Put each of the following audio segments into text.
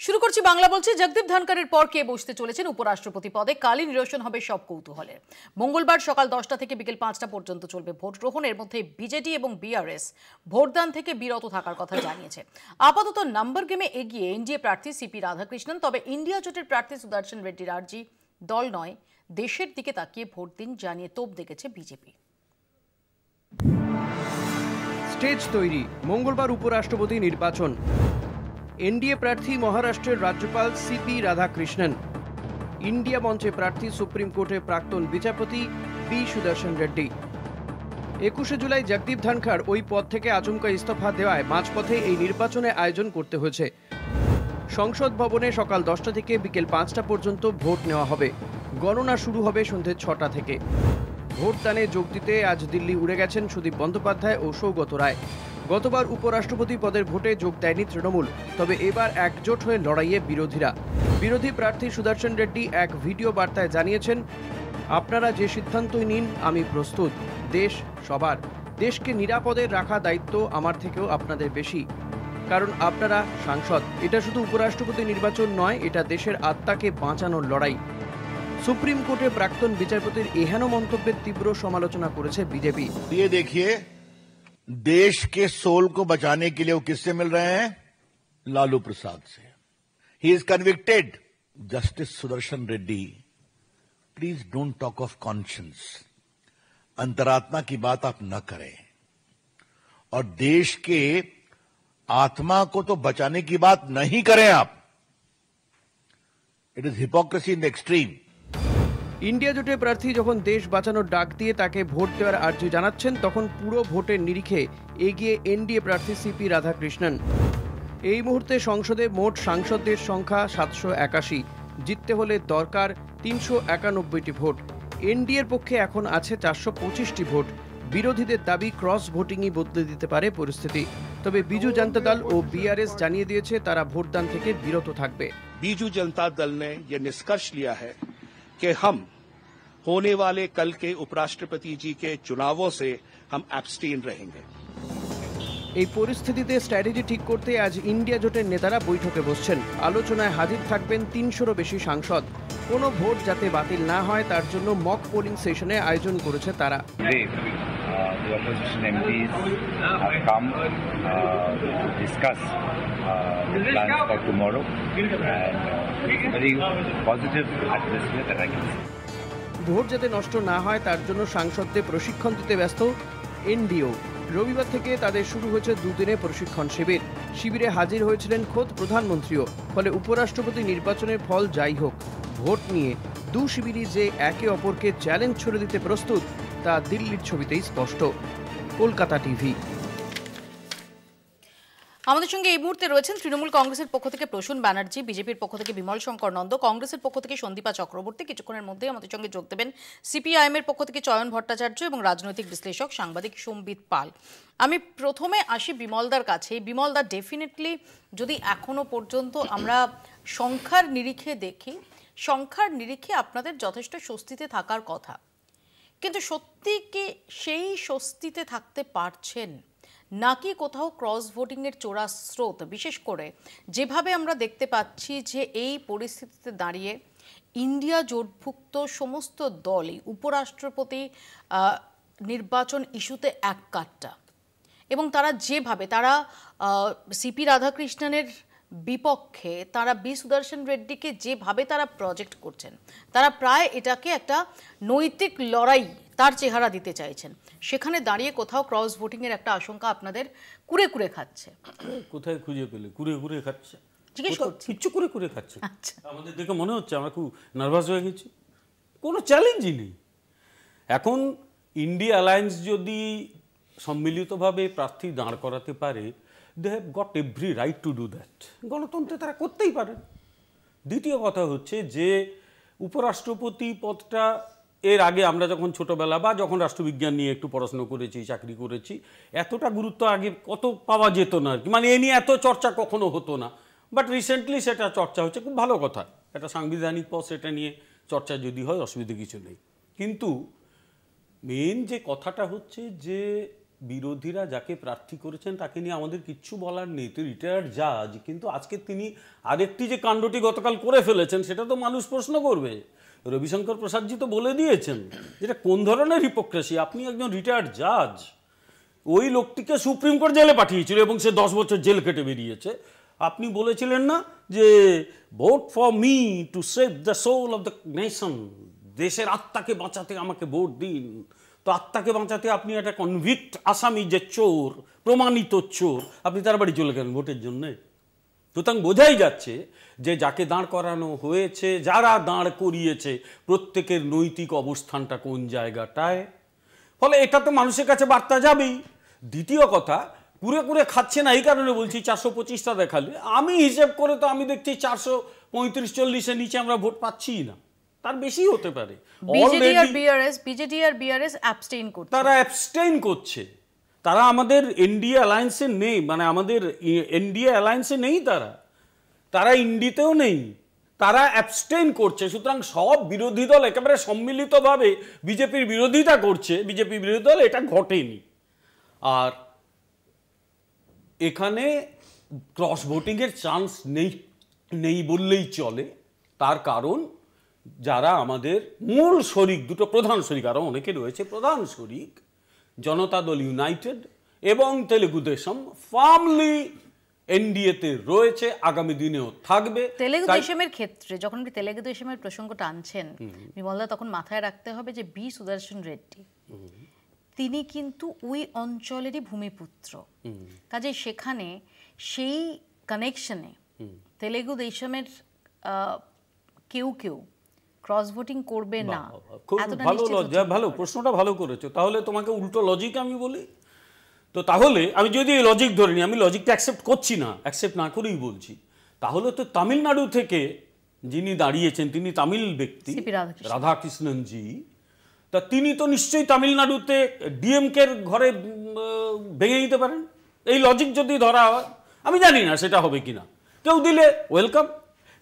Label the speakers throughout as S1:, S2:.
S1: শুরু করছি বাংলা বলছি। জগদীপ ধনকরের পর কে বসতে চলেছেন উপরাষ্ট্রপতি পদে, কালই নিরসন হবে সব কৌতূহলের। মঙ্গলবার সকাল 10টা থেকে বিকেল 5টা পর্যন্ত চলবে ভোট গ্রহণ। এর মধ্যে বিজেডি এবং বিআরএস ভোটদান থেকে বিরত থাকার কথা জানিয়েছে। আপাতত নাম্বার গেমে এগিয়ে এনডিএ প্রার্থী সিপি রাধাকৃষ্ণন। তবে ইন্ডিয়া জোটের প্রার্থী সুদর্শন রেড্ডির আর্জি দল নয়, দেশের দিকে তাকিয়ে ভোট দিন জানিয়ে তোপ দেখেছে বিজেপি।
S2: স্টেজ তৈরি, মঙ্গলবার উপরাষ্ট্রপতি নির্বাচন। এনডিএ প্রার্থী মহারাষ্ট্রের রাজ্যপাল সিপি রাধাকৃষ্ণন। ইন্ডিয়া মঞ্চে প্রার্থী সুপ্রিম কোর্টের প্রাক্তন বিচারপতি বি সুদর্শন রেড্ডি। 21শে জুলাই জগদীপ ধনখড় ওই পদ থেকে আচমকা ইস্তফা দেওয়ায় মাঝপথে এই নির্বাচনে আয়োজন করতে হয়েছে। সংসদ ভবনে সকাল 10টা থেকে বিকেল 5টা পর্যন্ত ভোট নেওয়া হবে। গণনা শুরু হবে সন্ধ্যে 6টা থেকে। ভোটদানে যোগ দিতে আজ দিল্লি উড়ে গেছেন সুদীপ বন্দ্যোপাধ্যায় ও সৌগত রায়। গতবার উপরাষ্ট্রপতি পদের ভোটে যোগ দেয়নি তৃণমূল, তবে এবার একজোট হয়ে লড়াইয়ে বিরোধীরা। বিরোধী প্রার্থী সুদর্শন রেড্ডি এক ভিডিও বার্তায় জানিয়েছেন, আপনারা যে সিদ্ধান্তই নিন আমি প্রস্তুত। দেশ সবার, দেশকে নিরাপদে রাখা দায়িত্ব আমার থেকেও আপনাদের বেশি, কারণ আপনারা সাংসদ। এটা শুধু উপরাষ্ট্রপতি নির্বাচন নয়, এটা দেশের আত্মাকে বাঁচানোর লড়াই। সুপ্রিম কোর্টের প্রাক্তন বিচারপতির এহেন মন্তব্যের তীব্র সমালোচনা করেছে বিজেপি।
S3: ये देखिए, देश के सोल को बचाने के लिए वो किससे मिल रहे हैं? लालू प्रसाद से। He is convicted. Justice Sudarshan Reddy, please don't talk of conscience. अंतरात्मा की बात आप न करें, और देश के आत्मा को तो बचाने की बात नहीं करें आप। It is hypocrisy in the extreme.
S2: India জোটের প্রার্থী যখন দেশ বাঁচানোর ডাক দিয়ে তাকে ভোট দেওয়ার আর্জি জানাচ্ছেন, তখন পুরো ভোটের নিরিখে এগিয়ে এনডিএ প্রার্থী সিপি রাধাকৃষ্ণন। এই মুহূর্তে সংসদে মোট সাংসদদের সংখ্যা 781। জিততে হলে দরকার 391টি ভোট। এনডিএর পক্ষে এখন আছে 425টি ভোট। বিরোধীদের দাবি ক্রস ভোটিংই বদলে দিতে পারে পরিস্থিতি। তবে বিজু জনতা দল ও বিআরএস জানিয়ে দিয়েছে তারা ভোটদান থেকে বিরত থাকবে।
S4: बीजू जनता दल ने यह निष्कर्ष लिया है कि हम होने वाले कल के उपराष्ट्रपति जी के चुनावों से हम एब्सटेन रहेंगे।
S2: এই পরিস্থিতিতে স্ট্র্যাটেজি ঠিক করতে আজ ইন্ডিয়া জোটের নেতারা বৈঠকে বসছেন। আলোচনায় হাজির থাকবেন 300রও বেশি সাংসদ। কোনো ভোট যাতে বাতিল না হয় তার জন্য মক পোলিং সেশনে আয়োজন করেছে তারা।
S5: The opposition MPs have come to discuss the plans for tomorrow, and very positive atmosphere that I can see.
S2: Vote যাতে নষ্ট না হয় তার জন্য সাংসদদের প্রশিক্ষণ দিতে ব্যস্ত এনডিও। রবিবার থেকে তাদের শুরু হয়েছে দুদিনের প্রশিক্ষণ শিবির। শিবিরে হাজির হয়েছিলেন খোদ প্রধানমন্ত্রীও। ফলে উপরাষ্ট্রপতি নির্বাচনের ফল যাই হোক, ভোট নিয়ে দু শিবিরই যে একে অপরকে চ্যালেঞ্জ ছুড়ে দিতে প্রস্তুত তা দিল্লির ছবিতেই স্পষ্ট। কলকাতা টিভি।
S1: আমাদের সঙ্গে এই মুহূর্তে রয়েছেন তৃণমূল কংগ্রেসের পক্ষ থেকে প্রসূন ব্যানার্জি, বিজেপির পক্ষ থেকে বিমল শঙ্কর নন্দ, কংগ্রেসের পক্ষ থেকে সন্দীপা চক্রবর্তী। কিছুক্ষণের মধ্যেই আমাদের সঙ্গে যোগ দেবেন সিপিআইএম এর পক্ষ থেকে চয়ন ভট্টাচার্য এবং রাজনৈতিক বিশ্লেষক সাংবাদিক সম্বিত পাল। আমি প্রথমে আসি বিমলদার কাছে। বিমলদা, ডেফিনেটলি যদি এখনো পর্যন্ত আমরা সংখ্যার নিরিখে দেখি, সংখ্যার নিরিখে আপনাদের যথেষ্ট স্বস্তিতে থাকার কথা, কিন্তু সত্যি কি সেই স্বস্তিতে থাকতে পারছেন, নাকি কোথাও ক্রস ভোটিংয়ের চোরা স্রোত? বিশেষ করে যেভাবে আমরা দেখতে পাচ্ছি যে এই পরিস্থিতিতে দাঁড়িয়ে ইন্ডিয়া জোটভুক্ত সমস্ত দলই উপরাষ্ট্রপতি নির্বাচন ইস্যুতে এক কাট্টা, এবং তারা যেভাবে তারা সিপি রাধাকৃষ্ণনের বিপক্ষে, তারা বি সুদর্শন রেড্ডিকে যেভাবে তারা প্রজেক্ট করছেন, তারা প্রায় এটাকে একটা নৈতিক লড়াই তার চেহারা দিতে চাইছেন। সেখানে দাঁড়িয়ে কোথাও ক্রস ভোটিংয়ের একটা আশঙ্কা আপনাদের কুড়ে কুড়ে খাচ্ছে।
S6: কোথায় খুঁজে পেলে? কুড়ে কুড়ে খাচ্ছে,
S1: জিজ্ঞেস করছি।
S6: কিচ্ছু কুড়ে কুড়ে খাচ্ছে। আমাদের দেখে মনে হচ্ছে আমরা খুব নার্ভাস হয়ে গেছি। কোনো চ্যালেঞ্জই নেই। এখন ইন্ডিয়া অ্যালায়েন্স যদি সম্মিলিতভাবে প্রার্থী দাঁড় করাতে পারে, they have got every right to do that. গণতন্ত্রে তারা করতেই পারেন। দ্বিতীয় কথা হচ্ছে যে উপরাষ্ট্রপতি পদটা এর আগে আমরা যখন ছোটবেলা বা যখন রাষ্ট্রবিজ্ঞান নিয়ে একটু পড়াশোনা করেছি, চাকরি করেছি, এতটা গুরুত্ব আগে কত পাওয়া যেত না আর কি, মানে এ নিয়ে এত চর্চা কখনো হতো না। বাট রিসেন্টলি সেটা চর্চা হচ্ছে, খুব ভালো কথা। একটা সাংবিধানিক পদ, সেটা নিয়ে চর্চা যদি হয় অসুবিধা কিছু নেই। কিন্তু মেন যে কথাটা হচ্ছে যে বিরোধীরা যাকে প্রার্থী করেছেন তাকে নিয়ে আমাদের কিচ্ছু বলার নেই, তো রিটায়ার্ড জাজ, কিন্তু আজকে তিনি আরেকটি যে কাণ্ডটি গতকাল করে ফেলেছেন সেটা তো মানুষ প্রশ্ন করবে। রবিশঙ্কর প্রসাদজি তো বলে দিয়েছেন যেটা কোন ধরনের হিপোক্রেসি। আপনি একজন রিটায়ার্ড জাজ, ওই লোকটিকে সুপ্রিম কোর্ট জেলে পাঠিয়েছিল এবং সে 10 বছর জেল কেটে বেরিয়েছে। আপনি বলেছিলেন না যে vote for me to save the soul of the nation, দেশের আত্মাকে বাঁচাতে আমাকে ভোট দিন। তো আত্মাকে বাঁচাতে আপনি একটা কনভিক্ট আসামি যে চোর, প্রমাণিত চোর, আপনি তার বাড়ি চলে গেলেন ভোটের জন্যে। সুতরাং বোঝাই যাচ্ছে যে যাকে দাঁড় করানো হয়েছে, যারা দাঁড় করিয়েছে, প্রত্যেকের নৈতিক অবস্থানটা কোন জায়গাটায়। ফলে এটা তো মানুষের কাছে বার্তা যাবেই। দ্বিতীয় কথা, কুরে কুরে খাচ্ছে না এই কারণে বলছি 425টা দেখালে, আমি হিসেব করে তো আমি দেখছি 435-40-এর নিচে আমরা ভোট পাচ্ছি না, তার বেশি হতে পারে।
S1: বিজেডি আর বিআরএস অ্যাবস্টেইন করছে,
S6: তারা অ্যাবস্টেইন করছে, তারা আমাদের এনডিএ অ্যালায়েন্সে নেই, মানে আমাদের এনডিএ অ্যালায়েন্সে নেই, তারা ইন্ডিতেও নেই, তারা অ্যাবস্টেইন করছে। সুতরাং সব বিরোধী দল একেবারে সম্মিলিতভাবে বিজেপির বিরোধিতা করছে, বিজেপি বিরোধী দল, এটা ঘটেনি। আর এখানে ক্রস ভোটিংয়ের চান্স নেই বললেই চলে। তার কারণ যারা আমাদের মূল শরিক, দুটো প্রধান শরিক, আরও অনেকে রয়েছে প্রধান শরিক, জনতা দল ইউনাইটেড এবং তেলেগু দেশম ফার্মলি এনডিএতে রয়েছে, আগামী দিনেও থাকবে।
S1: তেলেগু দেশমের ক্ষেত্রে যখন আপনি তেলেগু দেশমের প্রসঙ্গটা আনছেন বিমলদা, তখন মাথায় রাখতে হবে যে বি সুদর্শন রেড্ডি তিনি কিন্তু ওই অঞ্চলেরই ভূমিপুত্র, কাজে সেখানে সেই কানেকশনে তেলেগু দেশমের কেউ ক্রস ভোটিং করবে না।
S6: খুব ভালো প্রশ্নটা ভালো করেছো। তাহলে তোমাকে উল্টো লজিক আমি বলি, তো তাহলে আমি যদি এই লজিক ধরে নিই, আমি লজিকটা অ্যাকসেপ্ট করছি না, অ্যাকসেপ্ট না করেই বলছি, তাহলে তো তামিলনাড়ু থেকে যিনি দাঁড়িয়েছেন তিনি তামিল ব্যক্তি, রাধাকৃষ্ণনজি, তা তিনি তো নিশ্চয়ই তামিলনাড়ুতে ডিএমকের ঘরে ভেঙে দিতে পারেন। এই লজিক যদি ধরা হয়, আমি জানি না সেটা হবে কিনা, কেউ দিলে ওয়েলকাম।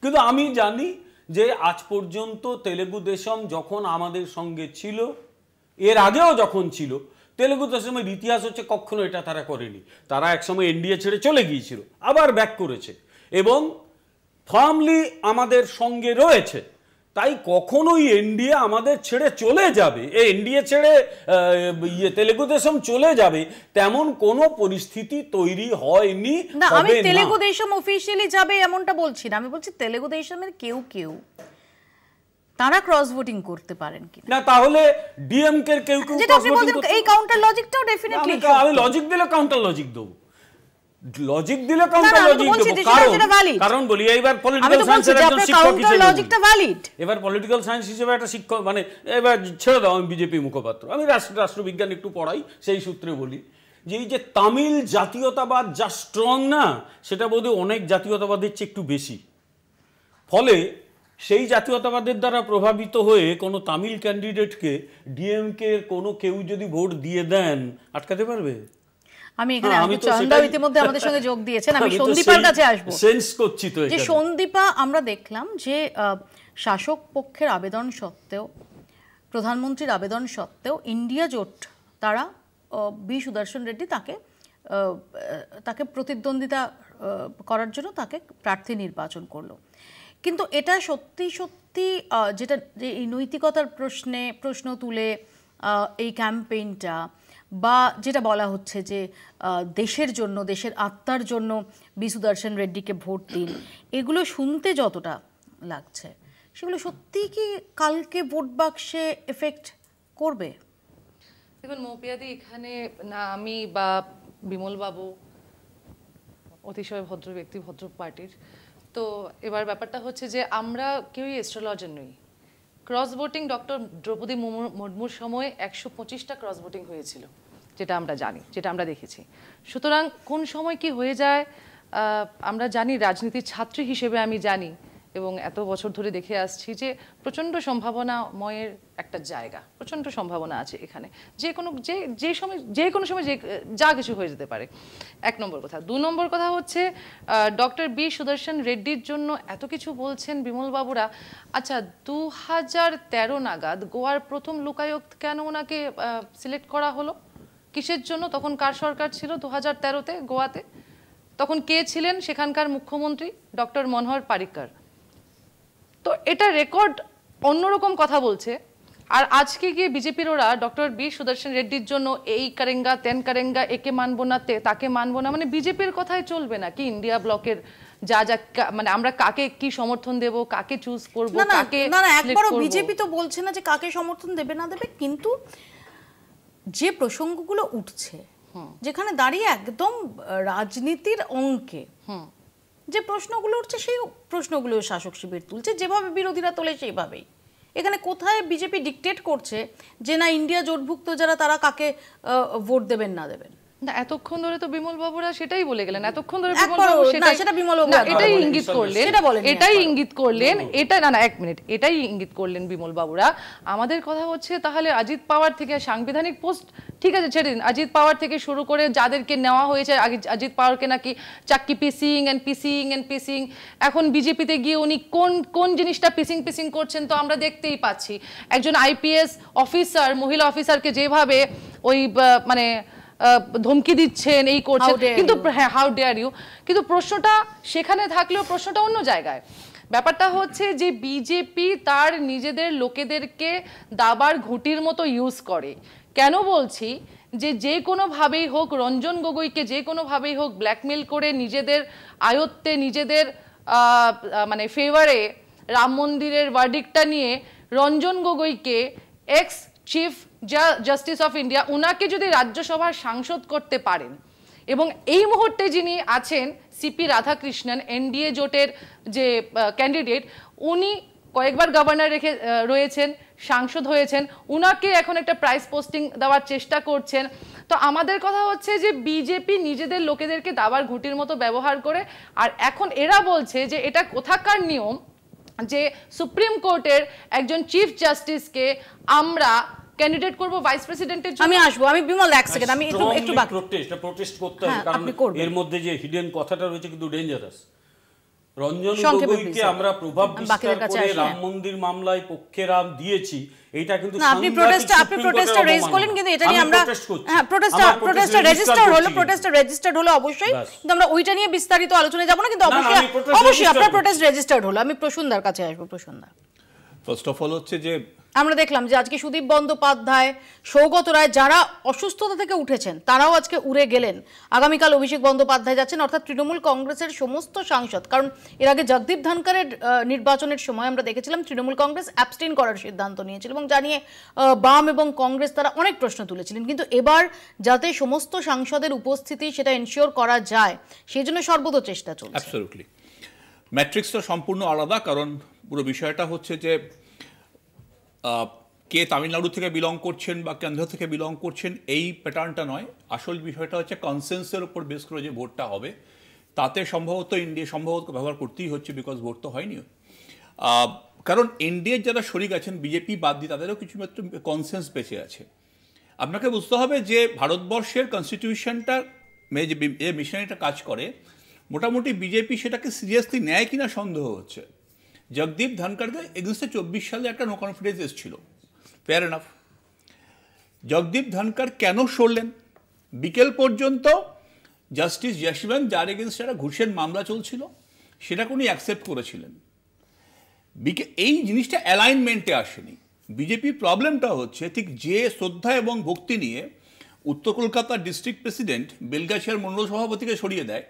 S6: কিন্তু আমি জানি যে আজ পর্যন্ত তেলেগু দেশম যখন আমাদের সঙ্গে ছিল, এর আগেও যখন ছিল, তেলেগু দেশমের ইতিহাস হচ্ছে কখনো এটা তারা করেনি। তারা একসময় এনডিএ ছেড়ে চলে গিয়েছিল, আবার ব্যাক করেছে এবং ফার্মলি আমাদের সঙ্গে রয়েছে। তাই কখনোই এনডিএ আমাদের ছেড়ে চলে যাবে, এনডিএ ছেড়ে তেলেগু দেশম চলে যাবে, তেমন কোনো পরিস্থিতি তৈরি হয়নি।
S1: না, আমি তেলেগু দেশম অফিশিয়ালি যাবে এমনটা বলছি না, আমি বলছি তেলেগু দেশমের কেউ তারা ক্রস ভোটিং করতে পারেন কি না।
S6: তাহলে ডিএমকে কেউ
S1: ক্রস ভোটিং, এই কাউন্টার লজিকটাও ডেফিনেটলি,
S6: আমি লজিক দিলে কাউন্টার লজিক দেব, লজিক দিলে কাউন্টার লজিক দেব, কারণ বলি এইবার পলিটিক্যাল সায়েন্সের একজন শিক্ষক হিসেবে লজিকটা ভ্যালিড, এবার পলিটিক্যাল সায়েন্স হিসেবে একটা শিক্ষক, মানে এবার ছেড়ে দাও, আমি বিজেপি মুখপাত্র, আমি রাষ্ট্রবিজ্ঞান একটু পড়াই, সেই সূত্রে বলি যে এই যে তামিল জাতীয়তাবাদ যা স্ট্রং না, সেটা বোধহয় অনেক জাতীয়তাবাদের চেয়ে একটু বেশি। ফলে সেই জাতীয়তাবাদের দ্বারা প্রভাবিত হয়ে কোনো তামিল ক্যান্ডিডেটকে ডিএমকে কোনো কেউ যদি ভোট দিয়ে দেন, আটকাতে পারবে?
S1: আমি এখানে চন্দা ইতিমধ্যে আমাদের সঙ্গে যোগ দিয়েছেন, আমি সন্দীপার কাছে আসবো।
S6: সেন্স করছি তো
S1: যে সন্দীপা, আমরা দেখলাম যে শাসক পক্ষের আবেদন সত্ত্বেও, প্রধানমন্ত্রীর আবেদন সত্ত্বেও ইন্ডিয়া জোট তারা বি সুদর্শন রেড্ডি তাকে প্রতিদ্বন্দ্বিতা করার জন্য তাকে প্রার্থী নির্বাচন করলো। কিন্তু এটা সত্যি যেটা যে এই নৈতিকতার প্রশ্ন তুলে এই ক্যাম্পেইনটা, বা যেটা বলা হচ্ছে যে দেশের জন্য, দেশের আত্মার জন্য বি সুদর্শন রেড্ডিকে ভোট দিন, এগুলো শুনতে যতটা লাগছে, সেগুলো সত্যিই কি কালকে ভোট বাক্সে এফেক্ট করবে?
S7: দেখুন মৌপিয়াদি, এখানে না আমি বা বিমলবাবু অতিশয় ভদ্র ব্যক্তি, ভদ্র পার্টির, তো এবার ব্যাপারটা হচ্ছে যে আমরা কেউই অ্যাস্ট্রোলজার নই। ক্রস ভোটিং ডক্টর দ্রৌপদী মুর্মুর সময় 125টা ক্রস ভোটিং হয়েছিল, যেটা আমরা জানি, যেটা আমরা দেখেছি। সুতরাং কোন সময় কি হয়ে যায় আমরা জানি, রাজনীতির ছাত্রী হিসেবে আমি জানি এবং এত বছর ধরে দেখে আসছি যে প্রচণ্ড সম্ভাবনাময়ের একটা জায়গা, প্রচণ্ড সম্ভাবনা আছে এখানে, যে কোনো সময় যা কিছু হয়ে যেতে পারে, এক নম্বর কথা। 2 নম্বর কথা হচ্ছে ডক্টর বি সুদর্শন রেড্ডির জন্য এত কিছু বলছেন বিমলবাবুরা। আচ্ছা, 2013 নাগাদ গোয়ার প্রথম লোকায়ুক্ত কেন ওনাকে সিলেক্ট করা হলো? কিসের জন্য? তখন কার সরকার ছিল 2013-তে গোয়াতে? তখন কে ছিলেন সেখানকার মুখ্যমন্ত্রী? ডক্টর মনোহর পারিক্কর। তো এটা রেকর্ড অন্যরকম কথা বলছে। আর আজকে গিয়ে বিজেপির ওরা ডক্টর বি সুদর্শন রেড্ডির জন্য এই কারেঙ্গা তেন কারেঙ্গা, একে মানবো না তাকে মানবো না, মানে বিজেপির কথাই চলবে না কি? ইন্ডিয়া ব্লকের যা যা মানে আমরা কাকে কি সমর্থন দেব, কাকে চুজ করব, কাকে
S1: না না একবারও বিজেপি তো বলছে না যে কাকে সমর্থন দেবে না দেবে, কিন্তু যে প্রসঙ্গগুলো উঠছে যেখানে দাঁড়িয়ে একদম রাজনীতির অঙ্কে যে প্রশ্নগুলো উঠছে সেই প্রশ্নগুলো শাসক শিবির তুলছে, যেভাবে বিরোধীরা তোলে সেইভাবেই। এখানে কোথায় বিজেপি ডিকটেট করছে যে না ইন্ডিয়া জোটভুক্ত যারা তারা কাকে ভোট দেবেন না দেবেন?
S7: না, এতক্ষণ ধরে তো বিমল বাবুরা সেটাই বলে গেলেন, এতক্ষণ ধরে এটাই ইঙ্গিত করলেন, এটাই ইঙ্গিত করলেন, এটা না না এক মিনিট, এটাই ইঙ্গিত করলেন বিমল বাবুরা। আমাদের কথা হচ্ছে তাহলে অজিত পাওয়ার থেকে সাংবিধানিক পোস্ট ঠিক আছে ছেড়ে দিন, অজিত পাওয়ার থেকে শুরু করে যাদেরকে নেওয়া হয়েছে, অজিত পাওয়ারকে নাকি চাক্কি পিসিং, এখন বিজেপিতে গিয়ে উনি কোন জিনিসটা পিসিং করছেন তো আমরা দেখতেই পাচ্ছি। একজন আইপিএস অফিসার, মহিলা অফিসারকে যেভাবে ওই মানে ধমকি দিচ্ছেন, এই করছেন, কিন্তু হ্যাঁ হাউ ডেয়ার ইউ, কিন্তু প্রশ্নটা সেখানে থাকলেও প্রশ্নটা অন্য জায়গায়। ব্যাপারটা হচ্ছে যে বিজেপি তার নিজেদের লোকেদেরকে দাবার ঘুঁটির মতো ইউজ করে। কেন বলছি? যে কোনোভাবেই হোক রঞ্জন গগৈকে যে কোনোভাবেই হোক ব্ল্যাকমেল করে নিজেদের আয়ত্তে, নিজেদের মানে ফেভারে রাম মন্দিরের ভার্ডিক্টটা নিয়ে রঞ্জন গগৈকে ex chief justice of India উনাকে যদি রাজ্যসভার সাংসদ করতে পারেন, এবং এই মুহূর্তে যিনি আছেন সিপি রাধাকৃষ্ণন এনডিএ জোটের যে ক্যান্ডিডেট, উনি কয়েকবার গভর্নর রেখে রয়েছেন, সাংসদ হয়েছেন, উনাকে এখন একটা প্রাইস পোস্টিং দেওয়ার চেষ্টা করছেন। তো আমাদের কথা হচ্ছে যে বিজেপি নিজেদের লোকেদেরকে দাবার ঘুঁটির মতো ব্যবহার করে, আর এখন এরা বলছে যে এটা কোথাকার নিয়ম যে সুপ্রিম কোর্টের একজন চিফ জাস্টিসকে আমরা ক্যান্ডিডেট করব ভাইস প্রেসিডেন্টের জন্য।
S1: আমি আসবো, আমি বিমল এক সেকেন্ড, আমি একটু বাকি
S6: প্রোটেস্ট করতে হবে, কারণ এর মধ্যে যে হিডেন কথাটা রয়েছে কিন্তু ডেঞ্জারাস। রঞ্জন গগৈকে আমরা প্রভাব বিস্তার করে রাম মন্দির মামলায় পক্ষে রাম দিয়েছি, এটা কিন্তু
S1: আপনি প্রোটেস্টটা রেজ করলেন, কিন্তু এটা নিয়ে আমরা হ্যাঁ প্রোটেস্টটা রেজিস্টার্ড হলো অবশ্যই, কিন্তু আমরা ওইটা নিয়ে বিস্তারিত আলোচনায় যাব না, কিন্তু অবশ্যই আপনার প্রোটেস্ট রেজিস্টার্ড হলো। আমি প্রসন্দার কাছে আসবো। প্রসন্দা,
S8: ফার্স্ট অফ অল হচ্ছে যে
S1: আমরা দেখলাম যে আজকে সুদীপ বন্দ্যোপাধ্যায়, সৌগত রায় যারা অসুস্থতা থেকে উঠেছেন তারাও আজকে উড়ে গেলেন। আগামীকাল অভিষেক বন্দ্যোপাধ্যায় যাচ্ছেন, অর্থাৎ তৃণমূল কংগ্রেসের সমস্ত সাংসদ। কারণ এর আগে জগদীপ ধনকরের নির্বাচনের সময় আমরা দেখেছিলাম তৃণমূল কংগ্রেস অ্যাবস্টেইন করার সিদ্ধান্ত নিয়েছিল এবং জানিয়ে বাম এবং কংগ্রেস তারা অনেক প্রশ্ন তুলেছিলেন, কিন্তু এবার যাতে সমস্ত সাংসদের উপস্থিতি সেটা এনশিওর করা যায় সেই জন্য সর্বত চেষ্টা চলছে।
S8: অ্যাবসলিউটলি ম্যাট্রিক্সটা সম্পূর্ণ আলাদা, কারণ পুরো বিষয়টা হচ্ছে যে কে তামিলনাড়ু থেকে বিলং করছেন বা কেন্দ্র থেকে বিলং করছেন এই প্যাটার্নটা নয়। আসল বিষয়টা হচ্ছে কনসেন্সের উপর বেস করে যে ভোটটা হবে, তাতে সম্ভবত এনডিএ ব্যবহার করতেই হচ্ছে, বিকজ ভোট তো হয়নি। কারণ এনডিএর যারা শরিক আছেন বিজেপি বাদ দিয়ে তাদেরও কিছু মাত্র কনসেন্স বেঁচে আছে। আপনাকে বুঝতে হবে যে ভারতবর্ষের কনস্টিটিউশনটা যে মিশনারিটা কাজ করে, মোটামুটি বিজেপি সেটাকে সিরিয়াসলি নেয় কিনা সন্দেহ হচ্ছে। জগদীপ ধনকরকে এগেন্স্টে 24 সালে একটা নো কনফিডেন্স এসেছিল, ফেয়ার এনাফ। জগদীপ ধনকর কেন সরলেন? বিকেল পর্যন্ত জাস্টিস যশবন্ত, যার এগেন্স্টে একটা ঘুষের মামলা চলছিল, সেটাকে উনি অ্যাকসেপ্ট করেছিলেন। এই জিনিসটা অ্যালাইনমেন্টে আসেনি। বিজেপির প্রবলেমটা হচ্ছে ঠিক যে শ্রদ্ধা এবং ভক্তি নিয়ে উত্তর কলকাতার ডিস্ট্রিক্ট প্রেসিডেন্ট বেলগাছিয়ার মণ্ডল সভাপতিকে সরিয়ে দেয়,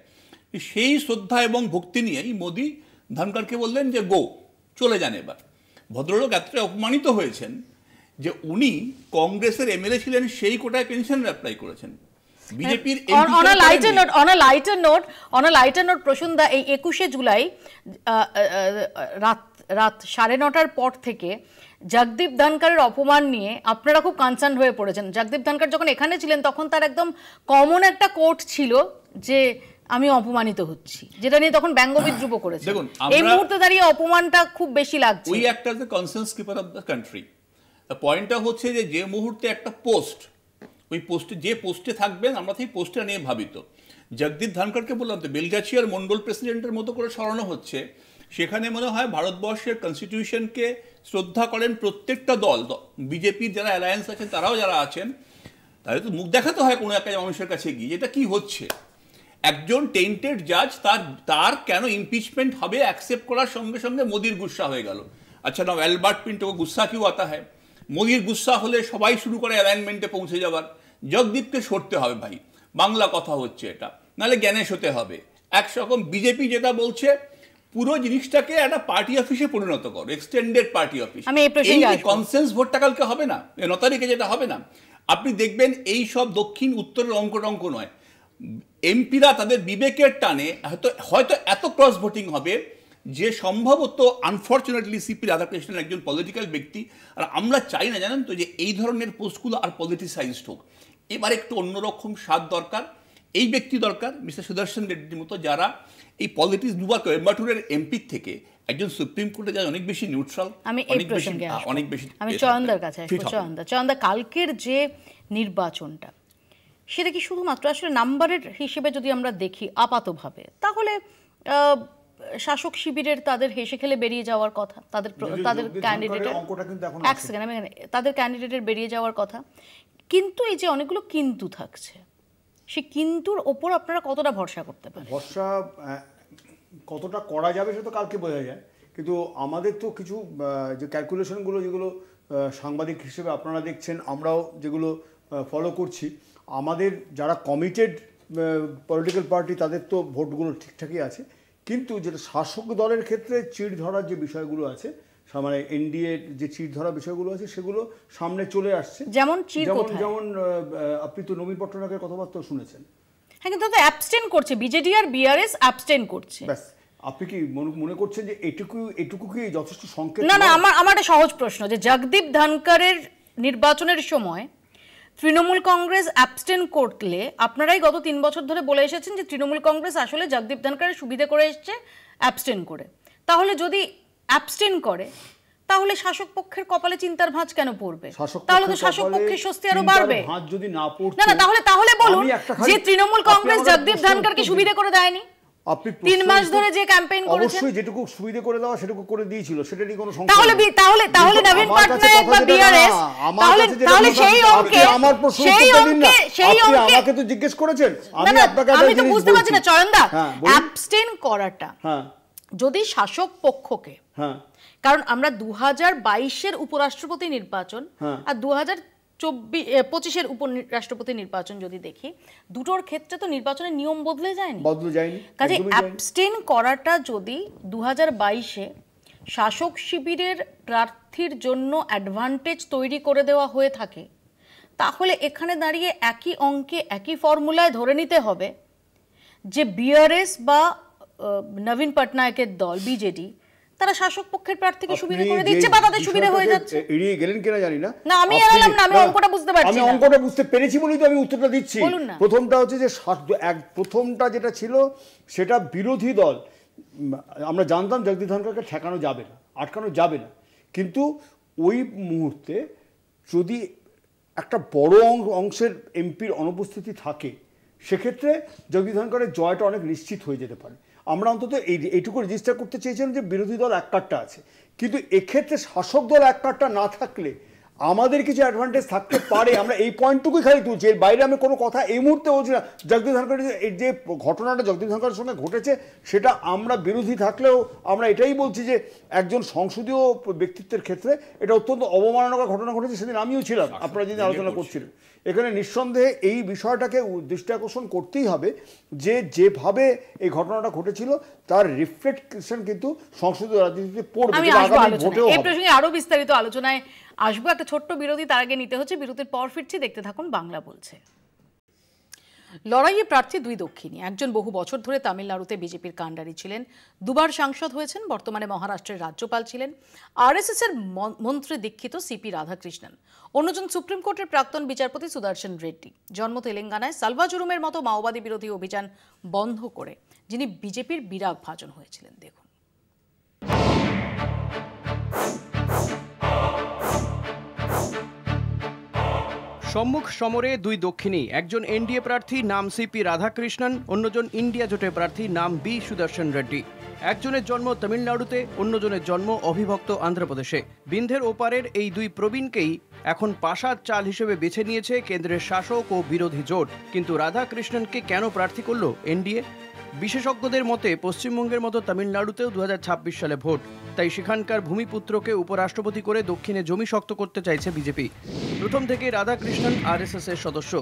S8: সেই শ্রদ্ধা এবং ভক্তি নিয়েই মোদি ধনকরকে বললেন যে গো, চলে যান। এবার ভদ্রলোক এতটা অপমানিত হয়েছেন যে উনি কংগ্রেসের এমএলএ ছিলেন, সেই কোটায় পেনশন অ্যাপ্লাই করেছেন। বিজেপির
S1: অন আ লাইটার নোট প্রসন্দা, এই 21শে জুলাই রাত 9:30টার পর থেকে জগদীপ ধনকরের অপমান নিয়ে আপনারা খুব কনসার্ন হয়ে পড়েছেন। জগদীপ ধনকর যখন এখানে ছিলেন তখন তার একদম কমন একটা কোট ছিল যে আমি অপমানিত হচ্ছি, যেটা নিয়ে তখন ব্যঙ্গ বিদ্রুপ করেছে। এই মুহূর্তে দাঁড়িয়ে অপমানটা খুব বেশি লাগছে।
S8: We act as the conscience keeper of the country. পয়েন্টটা হচ্ছে যে মুহূর্তে একটা পোস্ট, ওই পোস্টে যে পোস্টে থাকবেন আমরা সেই পোস্টটা নিয়ে ভাবিত। জগদীপ ধনকরকে বললাম তো বেলগাছিয়ার মন্ডল প্রেসিডেন্টের মতো করে সরানো হচ্ছে, সেখানে মনে হয় ভারতবর্ষের কনস্টিটিউশনকে শ্রদ্ধা করেন প্রত্যেকটা দল, বিজেপির যারা অ্যালায়েন্স আছেন তারাও যারা আছেন, তাহলে তো মুখ দেখাতে হয় কোনো একটা মানুষের কাছে গিয়ে যেটা কি হচ্ছে। একজন টেন্টেড জাজ তার কেন ইমপিচমেন্ট হবে অ্যাকসেপ্ট করার সঙ্গে সঙ্গে মোদির গুস্সা হয়ে গেল। আচ্ছা না, অ্যালবার্ট পিন্টো গুস্সা কিউ আতা হয়? মোদির গুস্সা হলে সবাই শুরু করে অ্যালাইনমেন্টে পৌঁছে যাবার। জগদীপকে সরতে হবে ভাই, বাংলা কথা হচ্ছে এটা, নাহলে জ্ঞানেশ হতে হবে। একরকম বিজেপি যেটা বলছে পুরো জিনিসটাকে একটা পার্টি অফিসে পরিণত করো, এক্সটেন্ডেড পার্টি অফিস। এই কনসেন্স ভোটটা কালকে হবে না, 9 তারিখে যেটা হবে না, আপনি দেখবেন এই সব দক্ষিণ উত্তরের অঙ্ক নয়, এমপিরা তাদের বিবেকের টানে হয়তো এত ক্রস ভোটিং হবে যে সম্ভবত আনফর্চুনেটলি সিপি রাধাকৃষ্ণন একজন পলিটিক্যাল ব্যক্তি, আর আমরা চাই না জানেন তো যে এই ধরনের পোস্টগুলো আর পলিটিসাইজড হোক। এবার একটু অন্যরকম স্বাদ দরকার, এই ব্যক্তি দরকার মিস্টার সুদর্শন রেড্ডির মতো যারা এই পলিটিক্স দুবার কোয়েম্বাটুরের এমপি থেকে একজন সুপ্রিম কোর্টে যায় অনেক বেশি নিউট্রাল।
S1: অনেক বেশি আমি চয়নদার কাছে আসবো। চয়নদা, কালকের যে নির্বাচনটা সেটা কি শুধুমাত্র আসলে নাম্বারের হিসেবে যদি আমরা দেখি আপাতভাবে, তাহলে শাসক শিবিরের তাদের হেসে খেলে বেরিয়ে যাওয়ার কথা, তাদের ক্যান্ডিডেটের বেরিয়ে যাওয়ার কথা, কিন্তু এই যে অনেকগুলো কিন্তু থাকছে, সে কিন্তুর ওপর আপনারা কতটা ভরসা করতে পারেন?
S9: ভরসা কতটা করা যাবে সেটা তো কালকে বোঝা যায়, কিন্তু আমাদের তো কিছু যে ক্যালকুলেশনগুলো যেগুলো সাংবাদিক হিসেবে আপনারা দেখছেন, আমরাও যেগুলো ফলো করছি, আমাদের যারা কমিটেড পলিটিক্যাল পার্টি তাদের তো ভোটগুলো ঠিকঠাকই আছে, কিন্তু যেটা শাসক দলের ক্ষেত্রে চিড় ধরার যে বিষয়গুলো আছে, মানে এনডিএ যে চিড় ধরা বিষয়গুলো আছে সেগুলো সামনে চলে আসছে।
S1: যেমন
S9: আপনি তো নবীন পট্টনায়কের কথাবার্তা শুনেছেন।
S1: হ্যাঁ, কিন্তু তো অ্যাবস্টেন করছে বিজেডি আর বিআরএস, অ্যাবস্টেন করছে।
S9: ব্যাস, আপনি কি মনে করছেন যে এটুকু কি যথেষ্ট সংকেত?
S1: না, আমার একটা সহজ প্রশ্ন, যে জগদীপ ধনকরের নির্বাচনের সময় তৃণমূল কংগ্রেস অ্যাবস্টেন করলে, আপনারাই গত 3 বছর ধরে বলে এসেছেন যে তৃণমূল কংগ্রেস আসলে জগদীপ ধনকরের সুবিধা করে এসছে অ্যাবস্টেন করে, তাহলে যদি অ্যাবস্টেন করে তাহলে শাসক পক্ষের কপালে চিন্তার ভাঁজ কেন পড়বে? তাহলে তো শাসক পক্ষের স্বস্তি আরো বাড়বে। না, তাহলে বলুন যে তৃণমূল কংগ্রেস জগদীপ ধনকরকে সুবিধা করে দেয়নি।
S9: আপনি
S1: 3 মাস ধরে যে ক্যাম্পেইন করেছেন,
S9: অবশ্যই যেটুকু সুবিধা করে দেওয়া সেটুকু করে দিয়েছিল, সেটা নিয়ে কোনো সমস্যা
S1: নেই। তাহলে নবীন পটনায়ক বা বিআরএস, তাহলে সেই অঙ্কে
S9: আমাকে তো জিজ্ঞেস করেছেন,
S1: আমি তো বুঝতে পারছি না চয়নদা, অ্যাবস্টেন করাটা যদি শাসক পক্ষকে, কারণ আমরা 2022-এর উপরাষ্ট্রপতি নির্বাচন আর 2025-এর উপরাষ্ট্রপতি নির্বাচন যদি দেখি, দুটোর ক্ষেত্রে তো নির্বাচনের নিয়ম বদলে যায়নি। কাজে অ্যাবস্টেন করাটা যদি 2022-এ শাসক শিবিরের প্রার্থীর জন্য অ্যাডভান্টেজ তৈরি করে দেওয়া হয়ে থাকে, তাহলে এখানে দাঁড়িয়ে একই অঙ্কে একই ফর্মুলায় ধরে নিতে হবে যে বিআরএস বা নবীন পটনায়কের দল বিজেডি তারা শাসক পক্ষের প্রার্থীকে সুবিধা করে দিচ্ছে বা তাদের সুবিধা হয়ে যাচ্ছে।
S9: এড়িয়ে গেলেন কিনা জানি না,
S1: আমি এড়ালাম না, আমি অঙ্কটা বুঝতে পারছি।
S9: আমি অঙ্কটা বুঝতে পেরেছি বলেই তো আমি উত্তরটা দিচ্ছি। প্রথমটা হচ্ছে যে প্রথমটা যেটা ছিল সেটা বিরোধী দল, আমরা জানতাম জগদীপ ধনকরকে ঠেকানো যাবে না, আটকানো যাবে না, কিন্তু ওই মুহূর্তে যদি একটা বড় অংশের এমপির অনুপস্থিতি থাকে, সেক্ষেত্রে জগদীপ ধনকরের জয়টা অনেক নিশ্চিত হয়ে যেতে পারে। আমরা অন্তত এইটুকু রেজিস্টার করতে চেয়েছিলাম যে বিরোধী দল এক কাটটা আছে, কিন্তু এক্ষেত্রে শাসক দল এক কাটটা না থাকলে আমাদের কিছু অ্যাডভান্টেজ থাকতে পারে। আমরা এই পয়েন্টটুকুই খালি তুলছি, এর বাইরে আমি কোনো কথা এই মুহূর্তে বলছি না। জগদীপ ধনকরের যে ঘটনাটা জগদীপ ধনকরের সঙ্গে ঘটেছে, সেটা আমরা বিরোধী থাকলেও আমরা এটাই বলছি যে একজন সংসদীয় ব্যক্তিত্বের ক্ষেত্রে এটা অত্যন্ত অবমাননাকর ঘটনা ঘটেছে। সেদিন আমিও ছিলাম, আপনারা যেদিন আলোচনা করছিলেন। এখানে নিঃসন্দেহে এই বিষয়টাকে দৃষ্টি আকর্ষণ করতেই হবে যে যেভাবে এই ঘটনাটা ঘটেছিল তার রিফ্লেকশন কিন্তু সংসদীয় রাজনীতিতে পড়বে।
S1: এই প্রসঙ্গে আরো বিস্তারিত আলোচনায় আসবো, একটা ছোট্ট বিরতি তার আগে নিতে হচ্ছে। বিরতির পর ফিরছি, দেখতে থাকুন বাংলা বলছে। লড়াইয়ে প্রার্থী 2 দক্ষিণী, একজন বহু বছর ধরে তামিলনাড়ুতে বিজেপির কাণ্ডারি ছিলেন, 2 বার সাংসদ হয়েছেন, বর্তমানে মহারাষ্ট্রের রাজ্যপাল ছিলেন, আরএসএস এর মন্ত্রী দীক্ষিত সিপি রাধাকৃষ্ণন, অন্যজন সুপ্রিম কোর্টের প্রাক্তন বিচারপতি সুদর্শন রেড্ডি। জন্ম তেলেঙ্গানায়, সালভা জুরুমের মতো মাওবাদী বিরোধী অভিযান বন্ধ করে যিনি বিজেপির বিরাগ ভাজন হয়েছিলেন। দেখুন।
S2: সম্মুখ সমরে 2 দক্ষিণী, একজন এনডিএ প্রার্থী নাম সিপি রাধাকৃষ্ণন, অন্যজন ইন্ডিয়া জোটের প্রার্থী নাম বি সুদর্শন রেড্ডি। একজনের জন্ম তামিলনাড়ুতে, অন্যজনের জন্ম অবিভক্ত অন্ধ্রপ্রদেশে। বিন্ধের ওপারের এই 2 প্রবীণকেই এখন পাশার চাল হিসেবে বেছে নিয়েছে কেন্দ্রের শাসক ও বিরোধী জোট। কিন্তু রাধাকৃষ্ণনকে কেন প্রার্থী করল এনডিএ? বিশেষজ্ঞদের মতে পশ্চিমবঙ্গের মতো তামিলনাড়ুতেও 2026 সালে ভোট, তাই সেখানকার ভূমিপুত্রকে উপরাষ্ট্রপতি করে দক্ষিণে জমি শক্ত করতে চাইছে বিজেপি। প্রথম থেকে রাধাকৃষ্ণন আরএসএস এর সদস্য,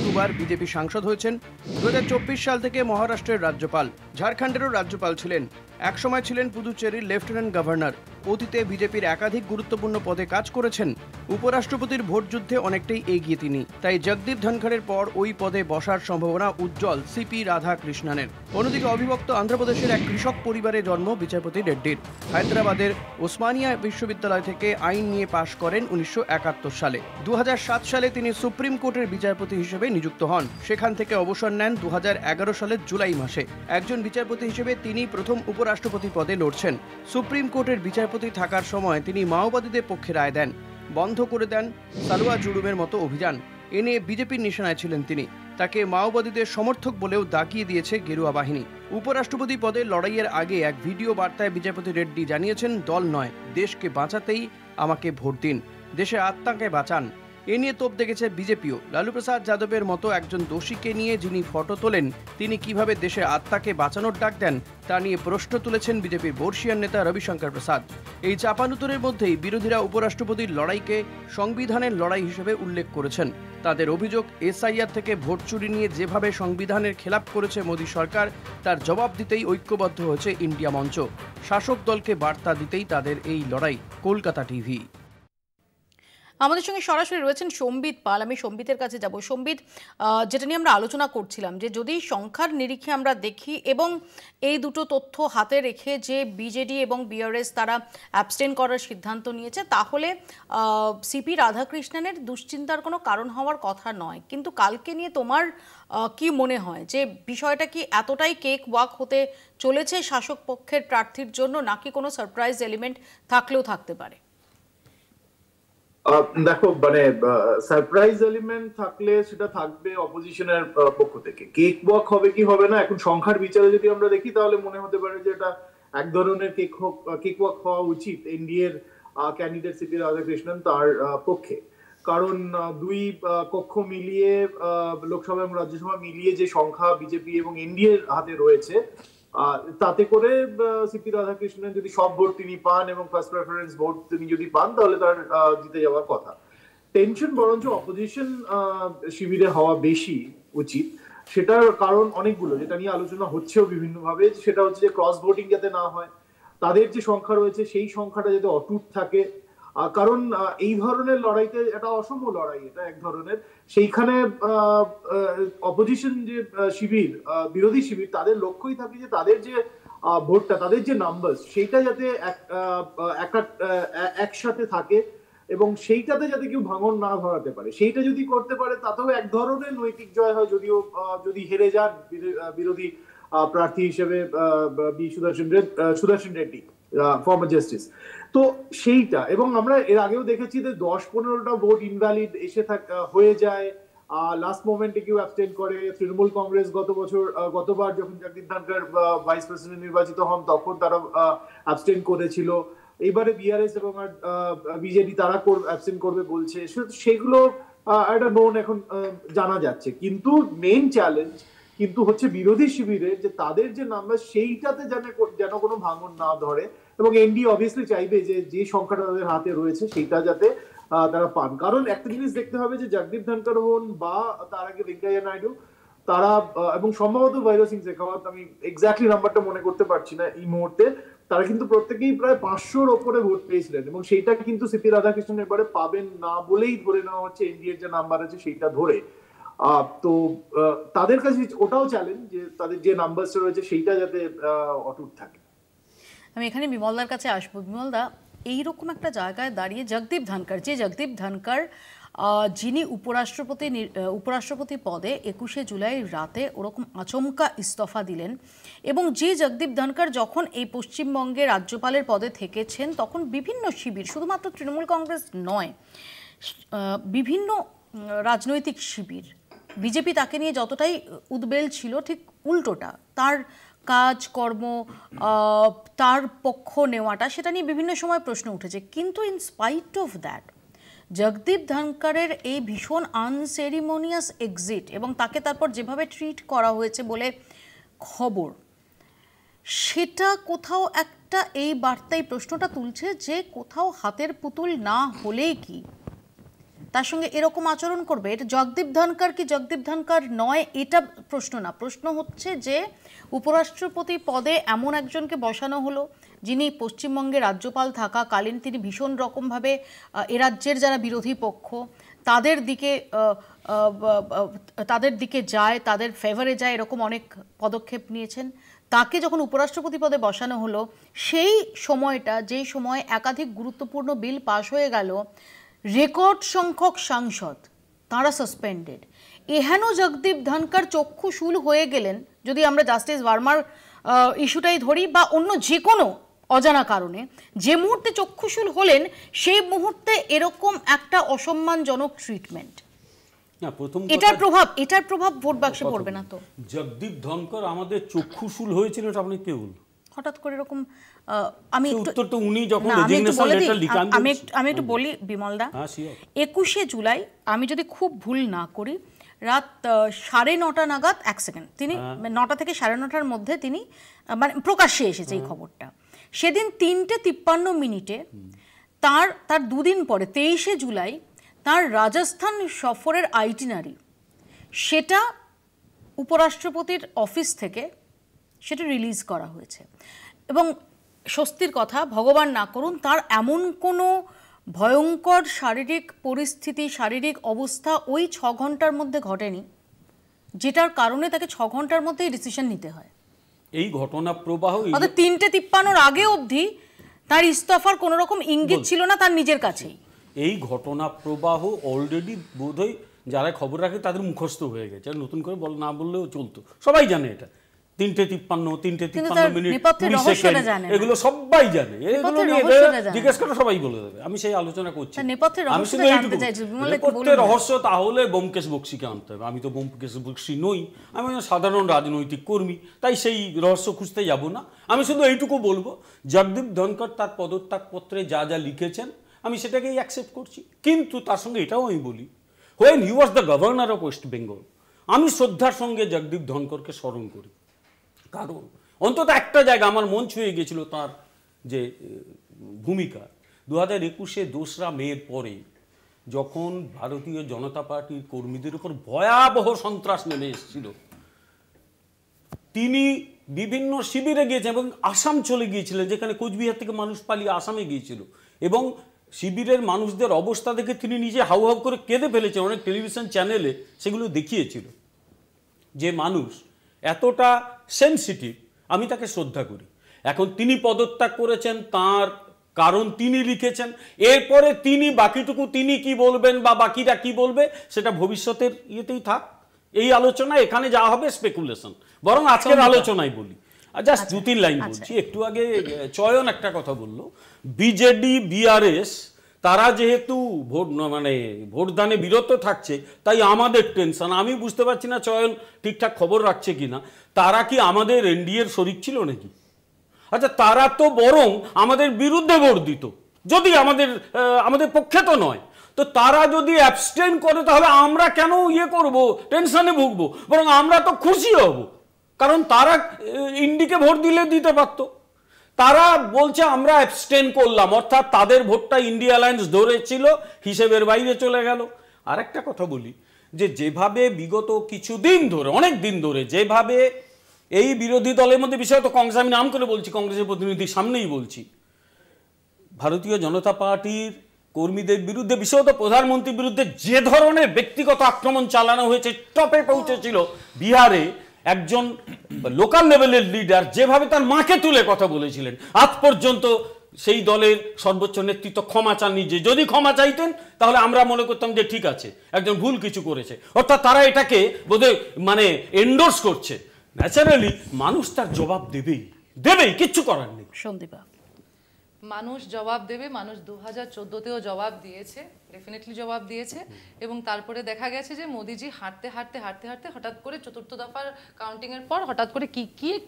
S2: দুবার বিজেপি সাংসদ হয়েছেন। 2024 সাল থেকে মহারাষ্ট্রের রাজ্যপাল, ঝাড়খণ্ডেরও রাজ্যপাল ছিলেন। একসময় ছিলেন পুদুচেরির লেফটেন্যান্ট গভর্নর। অতীতে বিজেপির একাধিক গুরুত্বপূর্ণ পদে কাজ করেছেন। উপরাষ্ট্রপতির ভোট যুদ্ধে অনেকটাই এগিয়ে তিনি, তাই জগদীপ ধনখড়ের পর ওই পদে বসার সম্ভাবনা উজ্জ্বল সিপি রাধাকৃষ্ণনের। অন্যদিকে অবিভক্ত অন্ধ্রপ্রদেশের এক কৃষক পরিবারে জন্ম বিচারপতি রেড্ডির। হায়দ্রাবাদের ওসমানিয়া বিশ্ববিদ্যালয় থেকে আইন নিয়ে পাশ করেন 1971 সালে। 2007 সালে তিনি সুপ্রিম কোর্টের বিচারপতি হিসেবে নিযুক্ত হন। সেখান থেকে অবসর নেন 2011 সালের জুলাই মাসে। একজন বিচারপতি হিসেবে তিনি প্রথম উপরাষ্ট্রপতি পদে লড়ছেন। সুপ্রিম কোর্টের বিচারপতি থাকার সময় তিনি মাওবাদীদের পক্ষে রায় দেন, বন্ধ করে দেন সালুয়া জুড়ুমের মতো অভিযান। এ নিয়ে বিজেপির নিশানায় ছিলেন তিনি। তাকে মাওবাদীদের সমর্থক বলেও দাগিয়ে দিয়েছে গেরুয়া বাহিনী। উপরাষ্ট্রপতি পদে লড়াইয়ের আগে এক ভিডিও বার্তায় বিচারপতি রেড্ডি জানিয়েছেন, দল নয়, দেশকে বাঁচাতেই আমাকে ভোট দিন, দেশের আত্মাকে বাঁচান। এ নিয়ে তোপ দেখেছে বিজেপিও। লালু প্রসাদ যাদবের মতো একজন দোষীকে নিয়ে যিনি ফটো তোলেন, তিনি কিভাবে দেশের আত্মাকে বাঁচানোর ডাক দেন তা নিয়ে প্রশ্ন তুলেছেন বিজেপির বর্ষীয়ান নেতা রবিশঙ্কর প্রসাদ। এই চাপানুতরের মধ্যেই বিরোধীরা উপরাষ্ট্রপতির লড়াইকে সংবিধানের লড়াই হিসেবে উল্লেখ করেছেন। তাদের অভিযোগ, এসআইআর থেকে ভোট চুরি নিয়ে যেভাবে সংবিধানের খেলাপ করেছে মোদী সরকার, তার জবাব দিতেই ঐক্যবদ্ধ হয়েছে ইন্ডিয়া মঞ্চ। শাসক দলকে বার্তা দিতেই তাদের এই লড়াই। কলকাতা টিভি।
S1: আমাদের সঙ্গে সরাসরি রয়েছেন সম্বিত পাল। আমি সম্বিতের কাছে যাব। সম্বিত, যেটা নিয়ে আমরা আলোচনা করছিলাম, যে যদি সংখ্যার নিরিখে আমরা দেখি এবং এই দুটো তথ্য হাতে রেখে যে বিজেডি এবং বিআরএস তারা অ্যাবস্টেন করার সিদ্ধান্ত নিয়েছে, তাহলে সিপি রাধাকৃষ্ণনের দুশ্চিন্তার কোনো কারণ হওয়ার কথা নয়। কিন্তু কালকে নিয়ে তোমার কি মনে হয় যে বিষয়টা কি এতটাই কেক ওয়াক হতে চলেছে শাসক পক্ষের প্রার্থীর জন্য, নাকি কোনো সারপ্রাইজ এলিমেন্ট থাকলেও থাকতে পারে?
S10: দেখো, মানে সারপ্রাইজ এলিমেন্ট থাকলে সেটা থাকবে অপোজিশনের পক্ষ থেকে। কেক ওয়াক হবে কি হবে না, এখন সংখ্যার বিচারে যদি আমরা দেখি তাহলে মনে হতে পারে যে এটা এক ধরনের কেক ওয়াক হওয়া উচিত এনডিএর ক্যান্ডিডেট সিপি রাধাকৃষ্ণন তার পক্ষে। কারণ দুই কক্ষ মিলিয়ে, লোকসভা এবং রাজ্যসভা মিলিয়ে যে সংখ্যা বিজেপি এবং এনডিএর হাতে রয়েছে, তাতে করে সিপি রাধাকৃষ্ণন যদি সব ভোট তিনি পান এবং ফার্স্ট প্রেফারেন্স ভোট তিনি যদি পান, তাহলে তার জিতে যাওয়ার কথা। টেনশন বরঞ্চ অপোজিশন শিবিরে হওয়া বেশি উচিত। সেটার কারণ অনেকগুলো, যেটা নিয়ে আলোচনা হচ্ছেও বিভিন্ন ভাবে। সেটা হচ্ছে যে ক্রস ভোটিং যাতে না হয়, তাদের যে সংখ্যা রয়েছে সেই সংখ্যাটা যাতে অটুট থাকে। কারণ এই ধরনের লড়াইতে, এটা অসম লড়াই, এটা এক ধরনের, সেইখানে অপোজিশন যে শিবির, বিরোধী শিবির, তাদের লক্ষ্যই থাকে যে তাদের যে ভোটটা, তাদের যে নাম্বার, সেইটা যাতে একসাথে থাকে এবং সেইটাতে যাতে কেউ ভাঙন না ধরাতে পারে। সেইটা যদি করতে পারে তাতেও এক ধরনের নৈতিক জয় হয়, যদিও যদি হেরে যান বিরোধী প্রার্থী হিসেবে সুদর্শন রেড্ডি, ফর্মার জাস্টিস। তো সেইটা, এবং আমরা এর আগেও দেখেছি যে 10-15টা ভোট ইনভ্যালিড এসে হয়ে যায়, লাস্ট মোমেন্টে কেউ অ্যাবস্টেন করে। তৃণমূল কংগ্রেস গতবার যখন জগদীপ ধনখড় ভাইস প্রেসিডেন্ট নির্বাচিত হন তখন তারা অ্যাবস্টেন করেছিল। এবারে বিআরএস এবং বিজেডি তারা অ্যাবস্টেন করবে বলছে। সেগুলো একটা নোন এখন জানা যাচ্ছে। কিন্তু মেইন চ্যালেঞ্জ কিন্তু হচ্ছে বিরোধী শিবিরের, যে তাদের যে নাম্বার সেইটাতে যেন কোনো ভাঙন না ধরে। এবং এনডি অবভিয়াসলি চাইবে যে সংখ্যাটা তাদের হাতে রয়েছে সেইটা যাতে তারা পান। কারণ একটা জিনিস দেখতে হবে যে জগদীপ ধনখড় হন বা তার আগে ভেঙ্কাইয়া নাইডু, তারা এবং সম্ভবত ভৈরব সিং শেখাওয়াত, আমি এক্স্যাক্টলি নাম্বারটা মনে করতে পারছি না এই মুহূর্তে, তারা কিন্তু প্রত্যেকেই প্রায় 500-র ওপরে ভোট পেয়েছিলেন। এবং সেইটা কিন্তু সিপি রাধাকৃষ্ণন এবারে পাবেন না বলেই ধরে নেওয়া হচ্ছে, এনডিএর যে নাম্বার আছে সেইটা ধরে। তো তাদের কাছে ওটাও চ্যালেঞ্জ যে তাদের যে নাম্বারটা রয়েছে সেইটা যাতে অটুট থাকে।
S1: আমি এখানে বিমলদার কাছে আসবো। বিমলদা, এইরকম একটা জায়গায় দাঁড়িয়ে জগদীপ ধনখড় যিনি উপরাষ্ট্রপতি পদে 21শে জুলাই রাতে ওরকম আচমকা ইস্তফা দিলেন, এবং যে জগদীপ ধনখড় যখন এই পশ্চিমবঙ্গে রাজ্যপালের পদে থেকেছেন তখন বিভিন্ন শিবির, শুধুমাত্র তৃণমূল কংগ্রেস নয়, বিভিন্ন রাজনৈতিক শিবির, বিজেপি তাকে নিয়ে যতটাই উদ্বেল ছিল, ঠিক উল্টোটা, তার কাজকর্ম, তার পক্ষ নেওয়াটা, সেটা নিয়ে বিভিন্ন সময় প্রশ্ন উঠেছে। কিন্তু in spite of that, Jagdeep ধনকরের এই ভীষণ আনসেরিমোনিয়াস এক্সিট এবং তাকে তারপর যেভাবে ট্রিট করা হয়েছে বলে খবর, সেটা কোথাও একটা এই বার্তায় প্রশ্নটা তুলছে যে কোথাও হাতের পুতুল না হলেই কি তার সঙ্গে এরকম আচরণ করবে? এটা জগদীপ ধনকর কি জগদীপ ধনকর নয় এটা প্রশ্ন না, প্রশ্ন হচ্ছে যে উপরাষ্ট্রপতি পদে এমন একজনকে বসানো হলো যিনি পশ্চিমবঙ্গে রাজ্যপাল থাকাকালীন তিনি ভীষণ রকমভাবে এ রাজ্যের যারা বিরোধী পক্ষ তাদের দিকে যায়, তাদের ফেভারে যায়, এরকম অনেক পদক্ষেপ নিয়েছেন। তাকে যখন উপরাষ্ট্রপতি পদে বসানো হলো, সেই সময়টা যেই সময় একাধিক গুরুত্বপূর্ণ বিল পাশ হয়ে গেল, রেকর্ড সংখ্যক সাংসদ তাঁরা সাসপেন্ডেড, এহেন জগদীপ ধনকর চক্ষুশূল হয়ে গেলেন, যদি আমরা জাস্টিস ভার্মার ইস্যুটাই ধরি বা অন্য যে কোনো অজানা কারণে যে মুহূর্তে চক্ষুশূল হলেন সেই মুহূর্তে এরকম একটা অসম্মানজনক ট্রিটমেন্ট,
S6: না প্রথম
S1: এটার প্রভাব ভোট বাক্সে পড়বে না তো?
S6: জগদীপ ধনকর আমাদের চক্ষুশূল হয়েছিল এটা আপনি কে বলুন?
S1: হঠাৎ করে এরকম আমি
S6: উত্তর তো উনি যখন রেজিগনেশন লেটার লিখেন,
S1: আমি একটু বলি বিমলদা, 21শে জুলাই আমি যদি খুব ভুল না করি রাত 9:30 নাগাদ, 1 সেকেন্ড, তিনি 9টা থেকে 9:30টার মধ্যে তিনি মানে প্রকাশ্যে এসেছে এই খবরটা। সেদিন 3:53 তার দুদিন পরে 23শে জুলাই তার রাজস্থান সফরের আইটিনারি সেটা উপরাষ্ট্রপতির অফিস থেকে সেটা রিলিজ করা হয়েছে এবং স্বস্তির কথা, ভগবান না করুন তার এমন কোনো ভয়ঙ্কর শারীরিক পরিস্থিতি, শারীরিক অবস্থা ওই 6 ঘন্টার মধ্যে ঘটেনি যেটার কারণে তাকে 6 ঘন্টার মধ্যেই ডিসিশন নিতে হয়।
S6: এই ঘটনা প্রবাহ
S1: 3:53 আগে অবধি তার ইস্তফার কোনো রকম ইঙ্গিত ছিল না তার নিজের কাছেই।
S6: এই ঘটনা প্রবাহ অলরেডি বোধহয় যারা খবর রাখে তাদের মুখস্থ হয়ে গেছে, নতুন করে না বললেও চলতো, সবাই জানে এটা। 3:53 মিনিট 20 সেকেন্ড এগুলো সবাই জানে, এগুলো জিজ্ঞেস করে সবাই বলে দেবে। আমি সেই আলোচনা করছি, আমি শুধু নেপথ্যের রহস্য তাহলে ব্যোমকেশ বক্সিকে আনতে হবে। আমি তো ব্যোমকেশ বক্সি নই, আমি সাধারণ রাজনৈতিক কর্মী, তাই সেই রহস্য খুঁজতে যাব না। আমি শুধু এইটুকু বলবো, জগদীপ ধনকর তার পদত্যাগপত্রে যা যা লিখেছেন আমি সেটাকেই অ্যাকসেপ্ট করছি, কিন্তু তার সঙ্গে এটাও আমি বলি, when he was the governor of West Bengal, আমি শ্রদ্ধার সঙ্গে জগদীপ ধনকরকে স্মরণ করি। কারণ অন্তত একটা জায়গা আমার মন ছুঁয়ে গেছিল তার যে ভূমিকা। 2021-এ 2রা মের পরে যখন ভারতীয় জনতা পার্টির কর্মীদের উপর ভয়াবহ সন্ত্রাস নেমে এসেছিল, তিনি বিভিন্ন শিবিরে গিয়েছেন এবং আসাম চলে গিয়েছিলেন, যেখানে কোচবিহার থেকে মানুষ পালিয়ে আসামে গিয়েছিল, এবং শিবিরের মানুষদের অবস্থা দেখে তিনি নিজে হাউ হাউ করে কেঁদে ফেলেছেন। অনেক টেলিভিশন চ্যানেলে সেগুলো দেখিয়েছিল। যে মানুষ এতটা সেনসিটিভ, আমি তাকে শ্রদ্ধা করি। এখন তিনি পদত্যাগ করেছেন, তার কারণ তিনি লিখেছেন, এরপরে তিনি বাকিটুকু তিনি কি বলবেন বা বাকিরা কি বলবে সেটা ভবিষ্যতের ইয়েতেই থাক। এই আলোচনা এখানে যা হবে স্পেকুলেশন, বরং আজকের আলোচনায় বলি। জাস্ট 2-3 লাইন বলছি। একটু আগে চয়ন একটা কথা বললো, বিজেডি বিআরএস তারা যেহেতু ভোটদানে বিরত থাকছে তাই আমাদের টেনশন। আমি বুঝতে পারছি না চয়ন ঠিকঠাক খবর রাখছে কিনা, তারা কি আমাদের এনডিএর শরিক ছিল নাকি? আচ্ছা, তারা তো বরং আমাদের বিরুদ্ধে ভোট দিত, যদি আমাদের পক্ষে তো নয়। তো তারা যদি অ্যাবস্টেন করে তাহলে আমরা কেন করব, টেনশনে ভুগবো? বরং আমরা তো খুশি হব, কারণ তারা ইন্ডিকে ভোট দিতে পারতো। তারা বলছে আমরা অ্যাবস্টেন করলাম, অর্থাৎ তাদের ভোটটা ইন্ডিয়া অ্যালায়েন্স ধরেছিল, হিসেবের বাইরে চলে গেল। আর একটা কথা বলি, যেভাবে বিগত কিছুদিন ধরে, অনেক দিন ধরে যেভাবে এই বিরোধী দলের মধ্যে, বিশেষত কংগ্রেস, আমি নাম করে বলছি, কংগ্রেসের প্রতিনিধির সামনেই বলছি, ভারতীয় জনতা পার্টির কর্মীদের বিরুদ্ধে, বিশেষত প্রধানমন্ত্রীর বিরুদ্ধে যে ধরনের ব্যক্তিগত আক্রমণ চালানো হয়েছে, টপে পৌঁছেছিল বিহারে একজন লোকাল লেভেলের লিডার যেভাবে তার মাকে তুলে কথা বলেছিলেন, আজ পর্যন্ত সেই দলের সর্বোচ্চ নেতৃত্ব ক্ষমা চাননি। যে যদি ক্ষমা চাইতেন তাহলে আমরা মনে করতাম যে ঠিক আছে, একজন ভুল কিছু করেছে, অর্থাৎ তারা এটাকে বোধহয় এন্ডোর্স করছে। ন্যাচারালি মানুষ তার জবাব দেবেই, কিচ্ছু করার নেই।
S1: সন্দীপা,
S7: মানুষ জবাব দেবে, মানুষ 2014তেও জবাব দিয়েছে, ডেফিনেটলি জবাব দিয়েছে। এবং তারপরে দেখা গেছে যে মোদিজি হাঁটতে হাঁটতে হাঁটতে হাঁটতে হঠাৎ করে চতুর্থ দফার কাউন্টিংয়ের পর হঠাৎ করে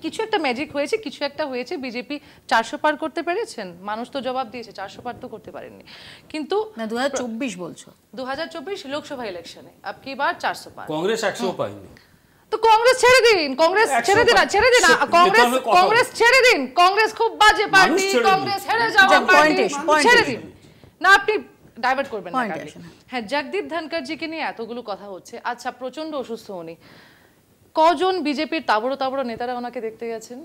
S7: কিছু একটা ম্যাজিক হয়েছে, কিছু একটা হয়েছে, বিজেপি 400 পার করতে পেরেছেন। মানুষ তো জবাব দিয়েছে, 400 পার তো করতে পারেননি। কিন্তু
S1: 2024 বলছো,
S7: 2024 লোকসভা ইলেকশনে আপকি বার 400 পার,
S6: কংগ্রেস 100 পায়নি।
S7: তো কংগ্রেস ছেড়ে দিন, কংগ্রেস ছেড়ে দিন, কংগ্রেস ছেড়ে দিন, কংগ্রেস খুব বাজে পার্টি, কংগ্রেস হেরে যাওয়া পার্টি, ছেড়ে দিন না, আপনি ডাইভার্ট করবেন না। হ্যাঁ, জগদীপ ধনকরজিকে নিয়ে এতগুলো কথা হচ্ছে, আচ্ছা প্রচন্ড অসুস্থ উনি, কজন বিজেপির তাবড়ো তাবড়ো নেতারা ওনাকে দেখতে গেছেন?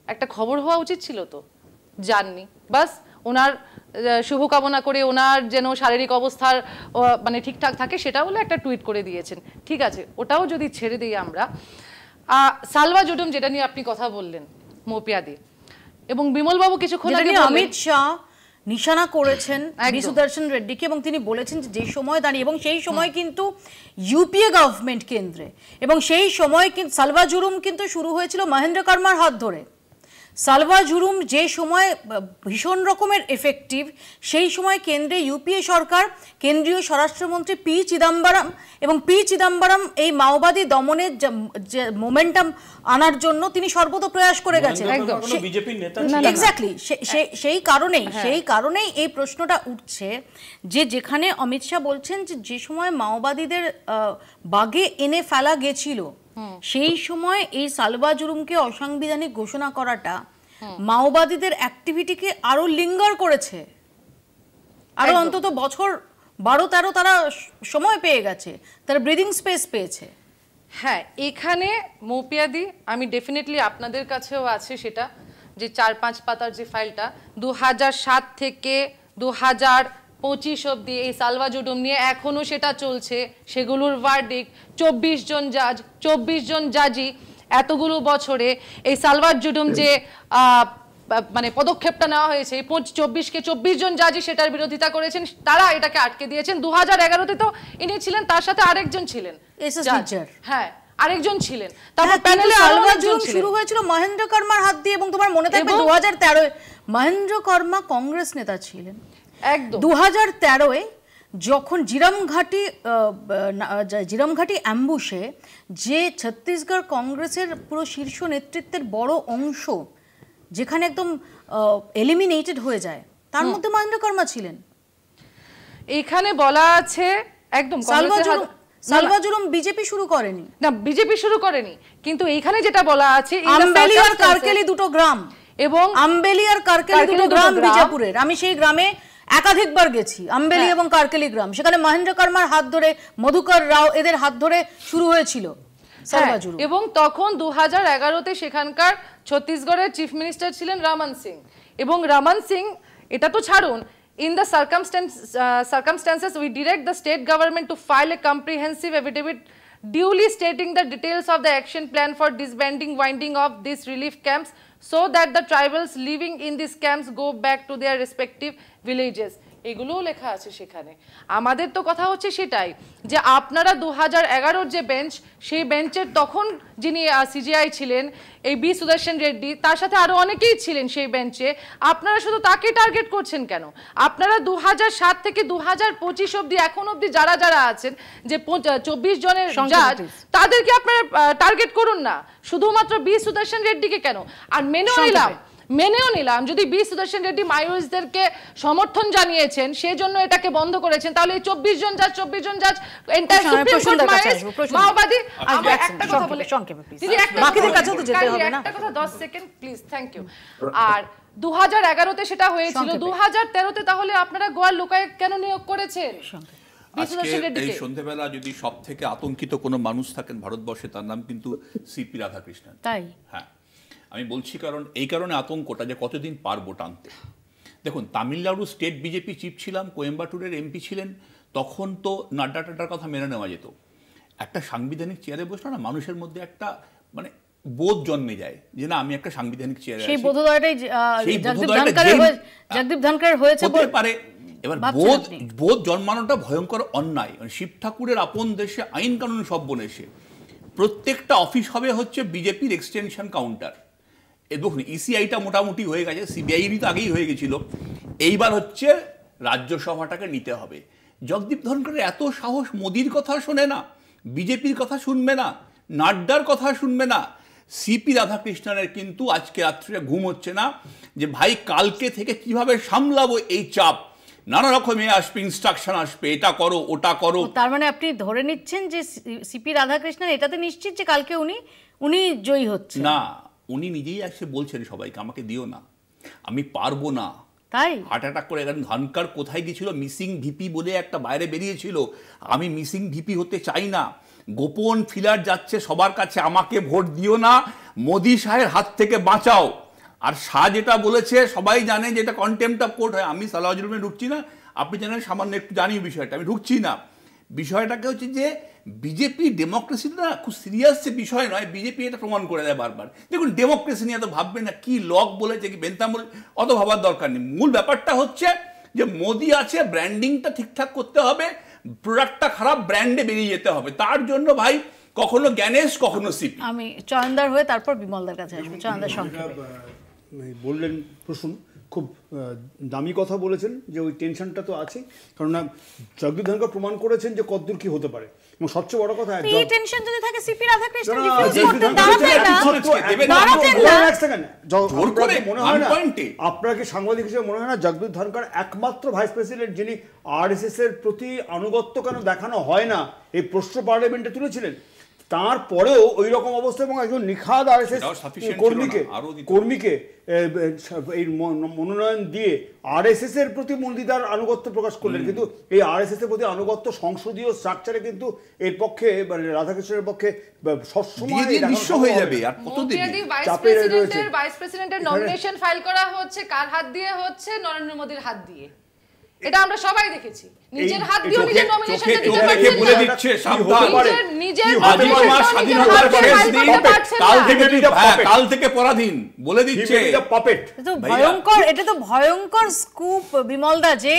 S7: একটা খবর হওয়া উচিত ছিল তো, যাননি। বাস ওনার শুভকামনা করে ওনার যেন শারীরিক অবস্থার মানে ঠিকঠাক থাকে সেটা হলে একটা টুইট করে দিয়েছেন, ঠিক আছে, ওটাও যদি ছেড়ে দিই আমরা। সালভা জুডুম যেটা নিয়ে আপনি কথা বললেন, মৌপিয়াদি এবং বিমল বাবু কিছুক্ষণ আগে
S1: অমিত শাহ নিশানা করেছেন বি সুদর্শন রেড্ডিকে, এবং তিনি বলেছেন যে সময় দাঁড়িয়ে, এবং সেই সময় কিন্তু ইউপিএ গভর্নমেন্ট কেন্দ্রে, এবং সেই সময় কিন্তু সালভা জুরুম কিন্তু শুরু হয়েছিল মহেন্দ্র কর্মার হাত ধরে। সালভা জুরুম যে সময় ভীষণ রকমের এফেক্টিভ, সেই সময় কেন্দ্রে ইউপিএ সরকার, কেন্দ্রীয় স্বরাষ্ট্রমন্ত্রী পি চিদাম্বরম, এবং পি চিদাম্বরম এই মাওবাদী দমনের যে মোমেন্টাম আনার জন্য তিনি সর্বত প্রয়াস করে গেছেন। এক্স্যাক্টলি, সেই কারণেই এই প্রশ্নটা উঠছে যে যেখানে অমিত শাহ বলছেন যে সময় মাওবাদীদের বাগে এনে ফেলা গেছিল, সেই সময় এই সালভা জুরুমকে অসাংবিধানিক ঘোষণা করাটা মাওবাদীদের অ্যাক্টিভিটিকে আরো লিঙ্গার করেছে, আরো অন্তত বছর 12-13 তারা সময় পেয়ে গেছে, তারা ব্রিদিং স্পেস পেয়েছে।
S7: হ্যাঁ, এখানে মৌপিয়াদি আমি ডেফিনেটলি আপনাদের কাছেও আছে সেটা, যে 4-5 পাতার যে ফাইলটা 2007 থেকে 2025 অব্দি এই সালভা জুডুম নিয়ে এখনো সেটা চলছে, সেগুলোর ভার্ডিক্ট 24 জন জাজ, 24 জন জাজি এতগুলো বছরে এই সালভা জুডুম যে মানে পদক্ষেপটা নেওয়া হয়েছে, 24কে 24 জন জাজি সেটার বিরোধিতা করেছেন, তারা এটাকে আটকে দিয়েছেন। 2011তে তো ইনি ছিলেন, তার সাথে আরেকজন ছিলেন, হ্যাঁ আরেকজন ছিলেন, তারপর প্যানেলে সালভা জুডুম শুরু হয়েছিল মহেন্দ্র কর্মার হাত দিয়ে, এবং তোমার মনে থাকবে 2013 মহেন্দ্র কর্মা কংগ্রেস নেতা ছিলেন। একদম 2013-এ যখন জিরামঘাটি অ্যাম্বুশে যে ছত্তিশগড় কংগ্রেসের পুরো শীর্ষ নেতৃত্বের বড় অংশ যেখানে একদম এলিমিনেটেড হয়ে যায়, তার মধ্যে মহেন্দ্র কর্মা ছিলেন। এখানে বলা আছে একদম
S1: সালভা জুরুম বিজেপি শুরু করেনি,
S7: না বিজেপি শুরু করেনি, কিন্তু এইখানে যেটা বলা আছে
S1: আম্বেলি আর কারকেলি দুটো গ্রাম, এবং আম্বেলি আর কারকেলি দুটো গ্রাম বিজাপুরের, আমি সেই গ্রামে একাধিকবার গেছি, আম্বেলি এবং কারকেলি গ্রাম, সেখানে মহেন্দ্র কর্মার হাত ধরে, মধুকর রাও এদের হাত ধরে শুরু হয়েছিল সালভা জুরুম।
S7: এবং তখন 2011-তে সেখানকার ছত্তিশগড়ের চিফ মিনিস্টার ছিলেন রমন সিং, এবং রমন সিং, এটা তো ছাড়ুন, in the circumstances we direct the state government to file a comprehensive affidavit duly stating the details of the action plan for disbanding, winding off these relief camps so that the tribals living in these camps go back to their respective villages. এগুলোও লেখা আছে সেখানে। আমাদের তো কথা হচ্ছে সেটাই যে আপনারা 2011-র যে বেঞ্চ, সেই বেঞ্চের তখন যিনি সিজিআই ছিলেন এই বি সুদর্শন রেড্ডি, তার সাথে আরো অনেকেই ছিলেন সেই বেঞ্চে, আপনারা শুধু তাকে টার্গেট করছেন কেন? আপনারা 2007 থেকে 2025 অব্দি এখন অব্দি যারা যারা আছেন, যে 24 জনের জাজ, তাদেরকে আপনারা টার্গেট করুন না, শুধুমাত্র বি সুদর্শন রেড্ডিকে কেন? আর মেনেও নিলাম যদি বি সুদর্শন রেড্ডি মায়োরিজদেরকে সমর্থন জানিয়েছেন, সেজন্য এটাকে বন্ধ করেছেন, তাহলে এই 24 জন জাজ এন্টায়ার সুপ্রিম কোর্ট মাওবাদী। একটা কথা বলে দিদি, বাকিদের কাছেও তো যেতে হবে না, একটা কথা 10 সেকেন্ড প্লিজ, থ্যাংক ইউ। আর 2011-তে সেটা হয়েছিল, 2013-তে তাহলে আপনারা গোয়ার লোকায়ত কেন নিয়োগ করেছেন?
S8: এই সন্ধ্যাবেলা যদি সব থেকে আতঙ্কিত কোনো মানুষ থাকেন ভারতবর্ষে, তার নাম কিন্তু সিপি রাধাকৃষ্ণন।
S1: তাই
S8: হ্যাঁ, আমি বলছি কারণ এই কারণে আতঙ্কটা যে কতদিন পারবো টানতে। দেখুন, তামিলনাড়ু স্টেট বিজেপি চিফ ছিলাম, কোয়েম্বাটুরের এমপি ছিলেন, তখন তো নাড্ডা টাড্ডার কথা মেনে নেওয়া যেত। একটা সাংবিধানিক চেয়ারে বসলে না মানুষের মধ্যে একটা মানে বোধ জন্মে যায় যে না, আমি একটা সাংবিধানিক চেয়ারে আছি।
S1: সেই বোধোদয়টাই জগদীপ ধনকর হয়েছে বলতে পারে।
S8: এবার বোধ জন্মানোটা ভয়ঙ্কর অন্যায়। শিব ঠাকুরের আপন দেশে আইন কানুন সব বনেছে, প্রত্যেকটা অফিস হবে হচ্ছে বিজেপির এক্সটেনশন কাউন্টার। দেখুন ইসিআইটা মোটামুটি হয়ে গেছে, সিবিআইরই তো আগেই হয়ে গেছিল, এইবার হচ্ছে রাজ্যসভাটাকে নিতে হবে। জগদীপ ধনখড়ের এত সাহস, মোদির কথা শোনে না, বিজেপির কথা শুনবে না, নাড্ডার কথা শুনবে না। সিপি রাধাকৃষ্ণনের কিন্তু আজকে রাত্রে ঘুম হচ্ছে না যে ভাই কালকে থেকে কিভাবে সামলাবো এই চাপ, নানা রকমের আসবে, ইনস্ট্রাকশন আসবে, এটা করো ওটা করো।
S1: তার মানে আপনি ধরে নিচ্ছেন যে সিপি রাধাকৃষ্ণন এটাতে নিশ্চিত যে কালকে উনি জয়ী হচ্ছে?
S8: না, উনি নিজেই এসে বলছেন সবাইকে আমাকে দিও না, আমি পারবো না,
S1: তাই
S8: হার্ট অ্যাটাক করে গেলেন। ধনখড় কোথায় গিয়েছিল? মিসিং ভিপি বলে একটা বাইরে বেরিয়েছিল, আমি মিসিং ভিপি হতে চাই না, গোপন ফিলার যাচ্ছে সবার কাছে, আমাকে ভোট দিও না, মোদি সাহেবের হাত থেকে বাঁচাও। আর শাহ যেটা বলেছে সবাই জানে যে এটা কন্টেম্পট অফ কোর্ট হয়। আমি সালাহ জুলুমে ঢুকছি না, আপনি জানেন সামান্য একটু জানি বিষয়টা, আমি ঢুকছি না। বিষয়টাকে হচ্ছে যে বিজেপি ডেমোক্রেসিটা না খুব সিরিয়াস যে বিষয় নয়, বিজেপি এটা প্রমাণ করে দেয় বারবার। দেখুন ডেমোক্রেসি নিয়ে এত ভাববে না, কি লক বলেছে কি বেন্তাম বলে অত ভাবার দরকার নেই। মূল ব্যাপারটা হচ্ছে যে মোদি আছে, ব্র্যান্ডিংটা ঠিকঠাক করতে হবে, প্রোডাক্টটা খারাপ, ব্র্যান্ডে বেরিয়ে যেতে হবে। তার জন্য ভাই কখনো জ্ঞানেশ কখনো সিপি।
S1: আমি চয়নদার হয়ে তারপর বিমলদার কাছে আসবো। চয়নদার সংক্ষেপে
S9: বললেন প্রসূন, খুব দামি কথা বলেছেন যে ওই টেনশনটা তো আছে, কারণ না জগদীপ ধনখড় প্রমাণ করেছেন যে কতদূর কি হতে পারে। এবং সবচেয়ে বড় কথা
S1: এই টেনশন যদি থাকে সিপি রাধাকৃষ্ণন ডিফেন্স করতে দাঁড়াতেন না।
S9: মনে হয় না আপনার কি সাংবাদিক হিসেবে মনে হয় না জগদীপ ধনখড় একমাত্র ভাইস প্রেসিডেন্ট যিনি আরএসএস এর প্রতি আনুগত্য কেন দেখানো হয় না এই প্রশ্ন পার্লামেন্টে তুলেছিলেন? তারপরেও ওই রকম অবস্থা, এবং একজন নিখাদ আরএসএস কর্মীকে এই মনোনয়ন দিয়ে আরএসএস এর প্রতি মোদি তার আনুগত্য প্রকাশ করলেন, কিন্তু এই আরএসএস এর প্রতি আনুগত্য সংসদীয় স্ট্রাকচারে কিন্তু এর পক্ষে মানে রাধাকৃষ্ণের পক্ষে সবসময়
S8: নিঃস্ব হয়ে যাবে। আর কতদিন
S7: ভাইস প্রেসিডেন্টের নমিনেশন ফাইল করা হচ্ছে কার হাত দিয়ে? হচ্ছে নরেন্দ্র মোদির হাত দিয়ে। এটা আমরা সবাই দেখেছি, নিজের হাত দিয়ে নিজের নমিনেশনটা দিতে পারছেন,
S8: বলে দিচ্ছে সাবধান,
S7: নিজের
S8: কাল থেকে পরাধীন বলে দিচ্ছে।
S1: ভয়ঙ্কর, এটা তো ভয়ঙ্কর স্কুপ বিমলদা, যে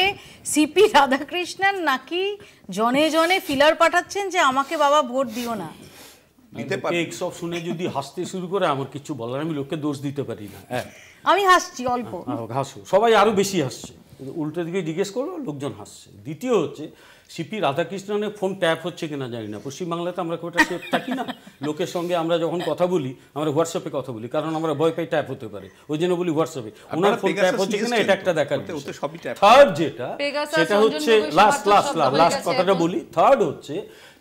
S1: সিপি রাধাকৃষ্ণন নাকি জনে জনে ফিলার পাঠাচ্ছেন যে আমাকে বাবা ভোট দিও না।
S6: সব শুনে যদি হাসতে শুরু করে আমার কিছু বলার, আমি লোককে দোষ দিতে পারি না।
S1: আমি হাসছি অল্প,
S6: হাসো সবাই, আরো বেশি হাসছে, উল্টো দিকে জিজ্ঞেস করলো লোকজন হাসছে। দ্বিতীয় হচ্ছে সিপি রাধাকৃষ্ণনের ফোন ট্যাপ হচ্ছে কিনা জানি না, পশ্চিমবাংলাতে আমরা ওটা সেফ থাকি না, লোকের সঙ্গে আমরা যখন কথা বলি আমরা হোয়াটসঅ্যাপে কথা বলি, কারণ আমরা ভয় পাই ট্যাপ হতে পারে, ওই জন্য বলি হোয়াটসঅ্যাপে। ওনার ফোন ট্যাপ হচ্ছে কিনা এটা একটা দেখার। থার্ড যেটা, সেটা হচ্ছে লাস্ট কথাটা বলি, থার্ড হচ্ছে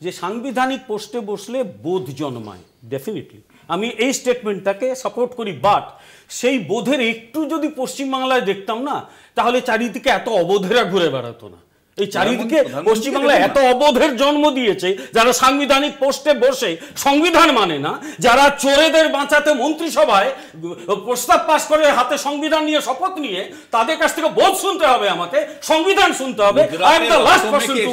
S6: যে সাংবিধানিক পোস্টে বসলে বোধ জন্মায়, ডেফিনেটলি আমি এই স্টেটমেন্টটাকে সাপোর্ট করি। বাট সেই বোধের একটু যদি পশ্চিমবাংলায় দেখতাম না, তাহলে চারিদিকে এত অবোধেরা ঘুরে বেড়াতো না। এই চারিদিকে পশ্চিমবাংলায় এত অবোধের জন্ম দিয়েছে যারা সাংবিধানিক পোস্টে বসে সংবিধান মানে না, যারা চোরেদের বাঁচাতে মন্ত্রিসভায় প্রস্তাব পাশ করে হাতে সংবিধান নিয়ে শপথ নিয়ে, তাদের কাছ থেকে বোধ শুনতে হবে, আমাকে সংবিধান শুনতে হবে। I am the last person to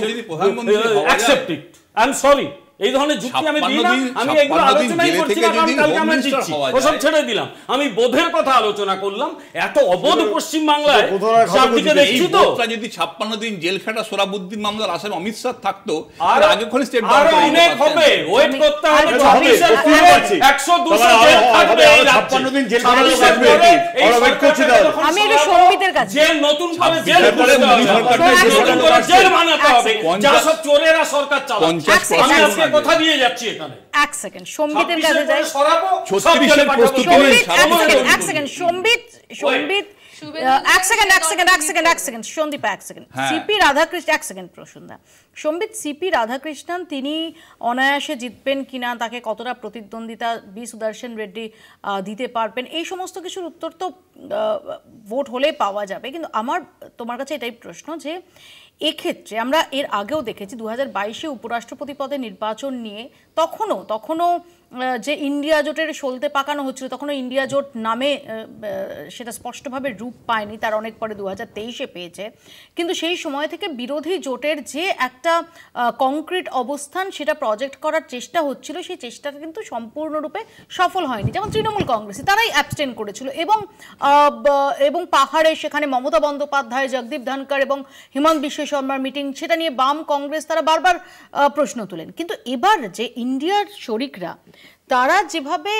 S6: accept it. I am sorry, এই ধরনের যুক্তি আমি দিই না। আমি এগুলো আলোচনাই করছি না, কারণ কালকে আমরা দিচ্ছি, ওসব ছেড়ে দিলাম। আমি বোধের কথা আলোচনা করলাম। এত অবোধ পশ্চিমবাংলায় চারদিকে দেখছি তো।
S8: যদি 56 দিন জেল খাটা সোহরাবুদ্দিন মামলার আসামি অমিত শাহ থাকতো, আর আগেক্ষণ স্টেট ডাউন
S6: করে অনেক হবে, ওয়েট করতে হবে। 100-200 জেল থাকবে, 56 দিন জেল খাটবে।
S1: আমি একটু সম্বিতের কাছে,
S6: জেল নতুন করে জেল করে নতুন করে জেল বানাতে হবে, যা সব চোরেরা সরকার চালাচ্ছে। আমি আজকে কথা দিয়ে যাচ্ছি এখানে।
S1: এক সেকেন্ড সম্বিতের কাছে যাই।
S8: 36 প্রস্তুতি
S1: এক সেকেন্ড সম্বিত সন্দীপ এক সেকেন্ড। সিপি রাধাকৃষ্ণ এক সেকেন্ড প্রসন্দা। সম্বিত, সিপি রাধাকৃষ্ণন তিনি অনায়াসে জিতবেন কিনা, তাকে কতটা প্রতিদ্বন্দ্বিতা বি সুদর্শন রেড্ডি দিতে পারবেন, এই সমস্ত কিছুর উত্তর তো ভোট হলে পাওয়া যাবে। কিন্তু আমার তোমার কাছে এটাই প্রশ্ন যে এক্ষেত্রে আমরা এর আগেও দেখেছি 2022-এ উপরাষ্ট্রপতি পদে নির্বাচন নিয়ে তখনও যে ইন্ডিয়া জোটের সলতে পাকানো হচ্ছিল, তখনও ইন্ডিয়া জোট নামে সেটা স্পষ্টভাবে রূপ পায়নি, তার অনেক পরে 2023-এ পেয়েছে। কিন্তু সেই সময় থেকে বিরোধী জোটের যে একটা কংক্রিট অবস্থান সেটা প্রজেক্ট করার চেষ্টা হচ্ছিল, সেই চেষ্টাটা কিন্তু সম্পূর্ণরূপে সফল হয়নি। যেমন তৃণমূল কংগ্রেসই তারাই অ্যাবস্টেন করেছিল, এবং পাহাড়ে সেখানে মমতা বন্দ্যোপাধ্যায়, জগদীপ ধনখড় এবং হিমন্ত বিশ্ব শর্মার মিটিং, সেটা নিয়ে বাম কংগ্রেস তারা বারবার প্রশ্ন তোলেন। কিন্তু এবার যে ইন্ডিয়ার শরিকরা তারা যেভাবে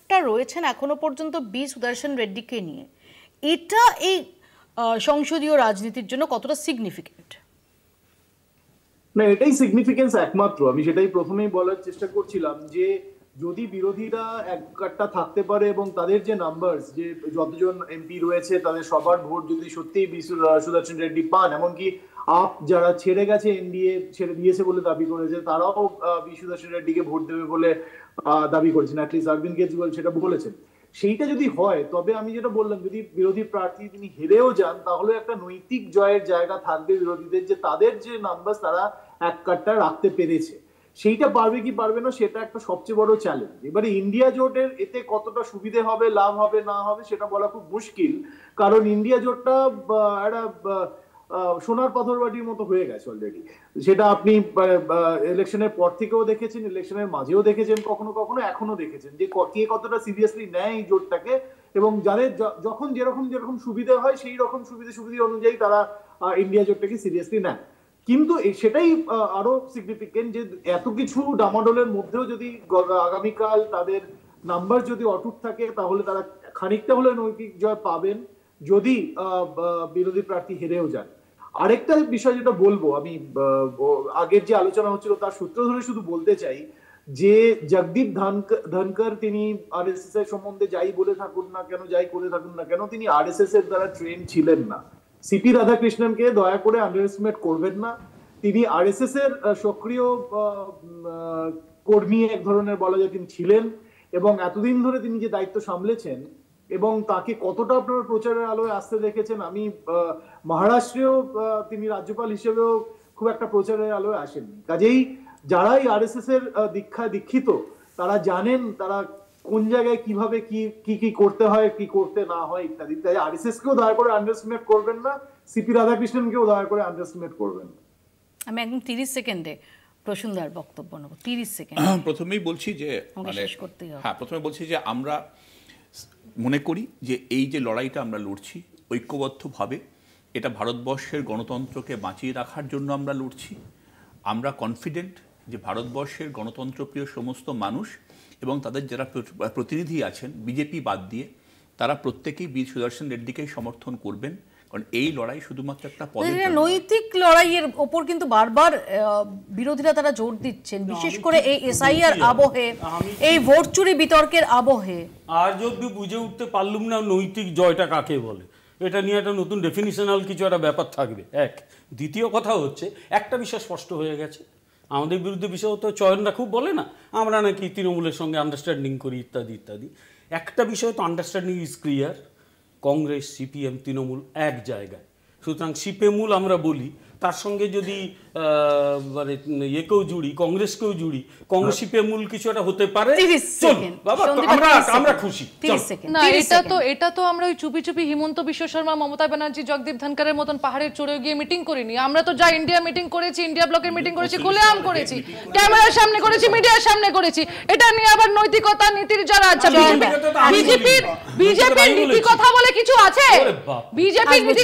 S1: জোটটা রয়েছেন এখনো পর্যন্ত বি সুদর্শন রেড্ডিকে নিয়ে, এটা এই সংসদীয় রাজনীতির জন্য কতটা সিগনিফিকেন্ট?
S10: না, এটাই সিগনিফিকেন্স একমাত্র। আমি সেটাই প্রথমেই বলার চেষ্টা করছিলাম যে যদি বিরোধীরা এক কাট্টা থাকতে পারে এবং তাদের যে নাম্বারস, যে যতজন এমপি রয়েছে তাদের সবার ভোট যদি সত্যিই সুদর্শন রেড্ডি পান, এমনকি আপ যারা ছেড়ে গেছে, এনডিএ ছেড়ে দিয়েছে বলে দাবি করেছে, তারাও বি সুদর্শন রেড্ডিকে ভোট দেবে বলে দাবি করেছেন, অ্যাটলিস্ট অরবিন্দ কেজরিওয়াল সেটা বলেছেন। সেইটা যদি হয়, তবে আমি যেটা বললাম, যদি বিরোধী প্রার্থী তিনি হেরেও যান, তাহলে একটা নৈতিক জয়ের জায়গা থাকবে বিরোধীদের, যে তাদের যে নাম্বার তারা এক কাট্টা রাখতে পেরেছে। সেইটা পারবে কি পারবে না, সেটা একটা সবচেয়ে বড় চ্যালেঞ্জ। এবারে ইন্ডিয়া জোটের এতে কতটা সুবিধে হবে, লাভ হবে না হবে, সেটা বলা খুব মুশকিল, কারণ ইন্ডিয়া জোটটা একটা সোনার পাথর বাটির মতো হয়ে গেছে অলরেডি। সেটা আপনি ইলেকশনের পর থেকেও দেখেছেন, ইলেকশনের মাঝেও দেখেছেন, কখনো কখনো এখনো দেখেছেন যে কে কতটা সিরিয়াসলি নেয় এই জোটটাকে, এবং যাদের যখন যেরকম সুবিধা হয় সেই রকম সুবিধা অনুযায়ী তারা ইন্ডিয়া জোটটাকে সিরিয়াসলি নেয়। কিন্তু সেটাই আরো সিগনিফিকেন্ট যে এত কিছু ডামাডোলের মধ্যেও যদি আগামীকাল তাদের নাম্বার যদি অটুট থাকে, তাহলে তারা খানিকটা হলে নৈতিক জয় পাবেন যদি বিরোধী প্রার্থী হেরেও যান। আরেকটা বিষয় যেটা বলবো, আমি আগের যে আলোচনা হচ্ছিল তার সূত্র ধরে শুধু বলতে চাই যে জগদীপ ধনকর তিনি আরএসএস এর সম্বন্ধে যাই বলে থাকুন না কেন, যাই করে থাকুন না কেন, তিনি আরএসএস এর দ্বারা ট্রেন ছিলেন না। সিপি রাধাকৃষ্ণনকে দয়া করে আন্ডারএস্টিমেট করবেন না। তিনি আরএসএস এর সক্রিয় কর্মী এক ধরনের বলা যায় তিনি ছিলেন, এবং এতদিন ধরে তিনি যে দায়িত্ব সামলেছেন এবং তাকে কতটা আপনার প্রচারের আলোয় আসতে দেখেছেন। আমি মহারাষ্ট্রেও তিনি রাজ্যপাল হিসেবেও খুব একটা প্রচারের আলোয় আসেননি। কাজেই যারাই আরএসএস এর দীক্ষিত, তারা জানেন তারা কোন জায়গায় কিভাবে কি করতে হয়, কি করতে না হয় ইত্যাদি। তাই আরএসএস কেও দয়া করে আন্ডারএস্টিমেট করবেন না, সিপি রাধাকৃষ্ণনকেও দয়া করে আন্ডারএস্টিমেট করবেন না।
S1: আমি একদম 30 সেকেন্ডে প্রসূনদার বক্তব্য নেব। 30 সেকেন্ড।
S8: প্রথমেই বলছি যে প্রথমে বলছি যে আমরা মনে করি যে এই যে লড়াইটা আমরা লড়ছি ঐক্যবদ্ধভাবে, এটা ভারতবর্ষের গণতন্ত্রকে বাঁচিয়ে রাখার জন্য আমরা লড়ছি। আমরা কনফিডেন্ট যে ভারতবর্ষের গণতন্ত্রপ্রিয় সমস্ত মানুষ এবং তাদের যারা প্রতিনিধি আছেন বিজেপি বাদ দিয়ে, তারা প্রত্যেকেই বি সুদর্শন রেড্ডিকেই সমর্থন করবেন, কারণ এই লড়াই শুধুমাত্র একটা
S1: নৈতিক লড়াইয়ের ওপর কিন্তু বারবার বিরোধীরা তারা জোর দিচ্ছেন, বিশেষ করে এই এসআইআর আবহে, এই ভোট চুরি বিতর্কের আবহে।
S6: আর যদি বুঝে উঠতে পারলুম না নৈতিক জয়টা কাকে বলে, এটা নিয়ে একটা নতুন ডেফিনিশনাল কিছু একটা ব্যাপার থাকবে। এক, দ্বিতীয় কথা হচ্ছে একটা বিষয় স্পষ্ট হয়ে গেছে, আমাদের বিরুদ্ধে বিশেষত চয়নরা খুব বলে না আমরা নাকি তৃণমূলের সঙ্গে আন্ডারস্ট্যান্ডিং করি ইত্যাদি ইত্যাদি। একটা বিষয় তো understanding is clear, Congress CPM Trinamool এক জায়গায়। সুতরাং সিপিএমূল আমরা বলি, তার সঙ্গে যদি মানে কেউ জুড়ি, কংগ্রেসকেও জুড়ি, কংগ্রেস সিপিএমূল কিছু একটা হতে পারে, আমরা খুশি।
S7: না, এটা তো আমরা ওই চুপি চুপি হিমন্ত বিশ্ব শর্মা, মমতা ব্যানার্জি, জগদীপ ধনকরের মতন পাহাড়ের চড়ে গিয়ে মিটিং করিনি। আমরা তো যা ইন্ডিয়া মিটিং করেছি, ইন্ডিয়া ব্লকের মিটিং করেছি, খুলেআম করেছি, ক্যামেরার সামনে করেছি, মিডিয়ার সামনে করেছি। এটা নিয়ে আবার নৈতিকতা নীতির যারা আছে, বিজেপির নীতি কথা বলে কিছু আছে? বিজেপির নীতি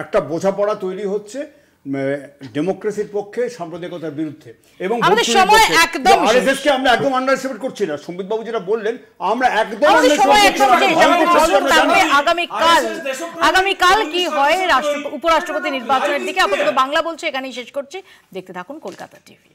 S9: একটা বোঝাপড়া তৈরি হচ্ছে ডেমোক্রেসির পক্ষে, সাম্প্রদায়িকতার বিরুদ্ধে, এবং আমরা একদম আন্ডারএস্টিমেট করছি না। সম্বিত বাবু যেটা বললেন, আমরা একদম
S1: আগামীকাল কি হয় উপরাষ্ট্রপতি নির্বাচনের দিকে। আপাতত বাংলা বলছে এখানেই শেষ করছি। দেখতে থাকুন কলকাতা টিভি।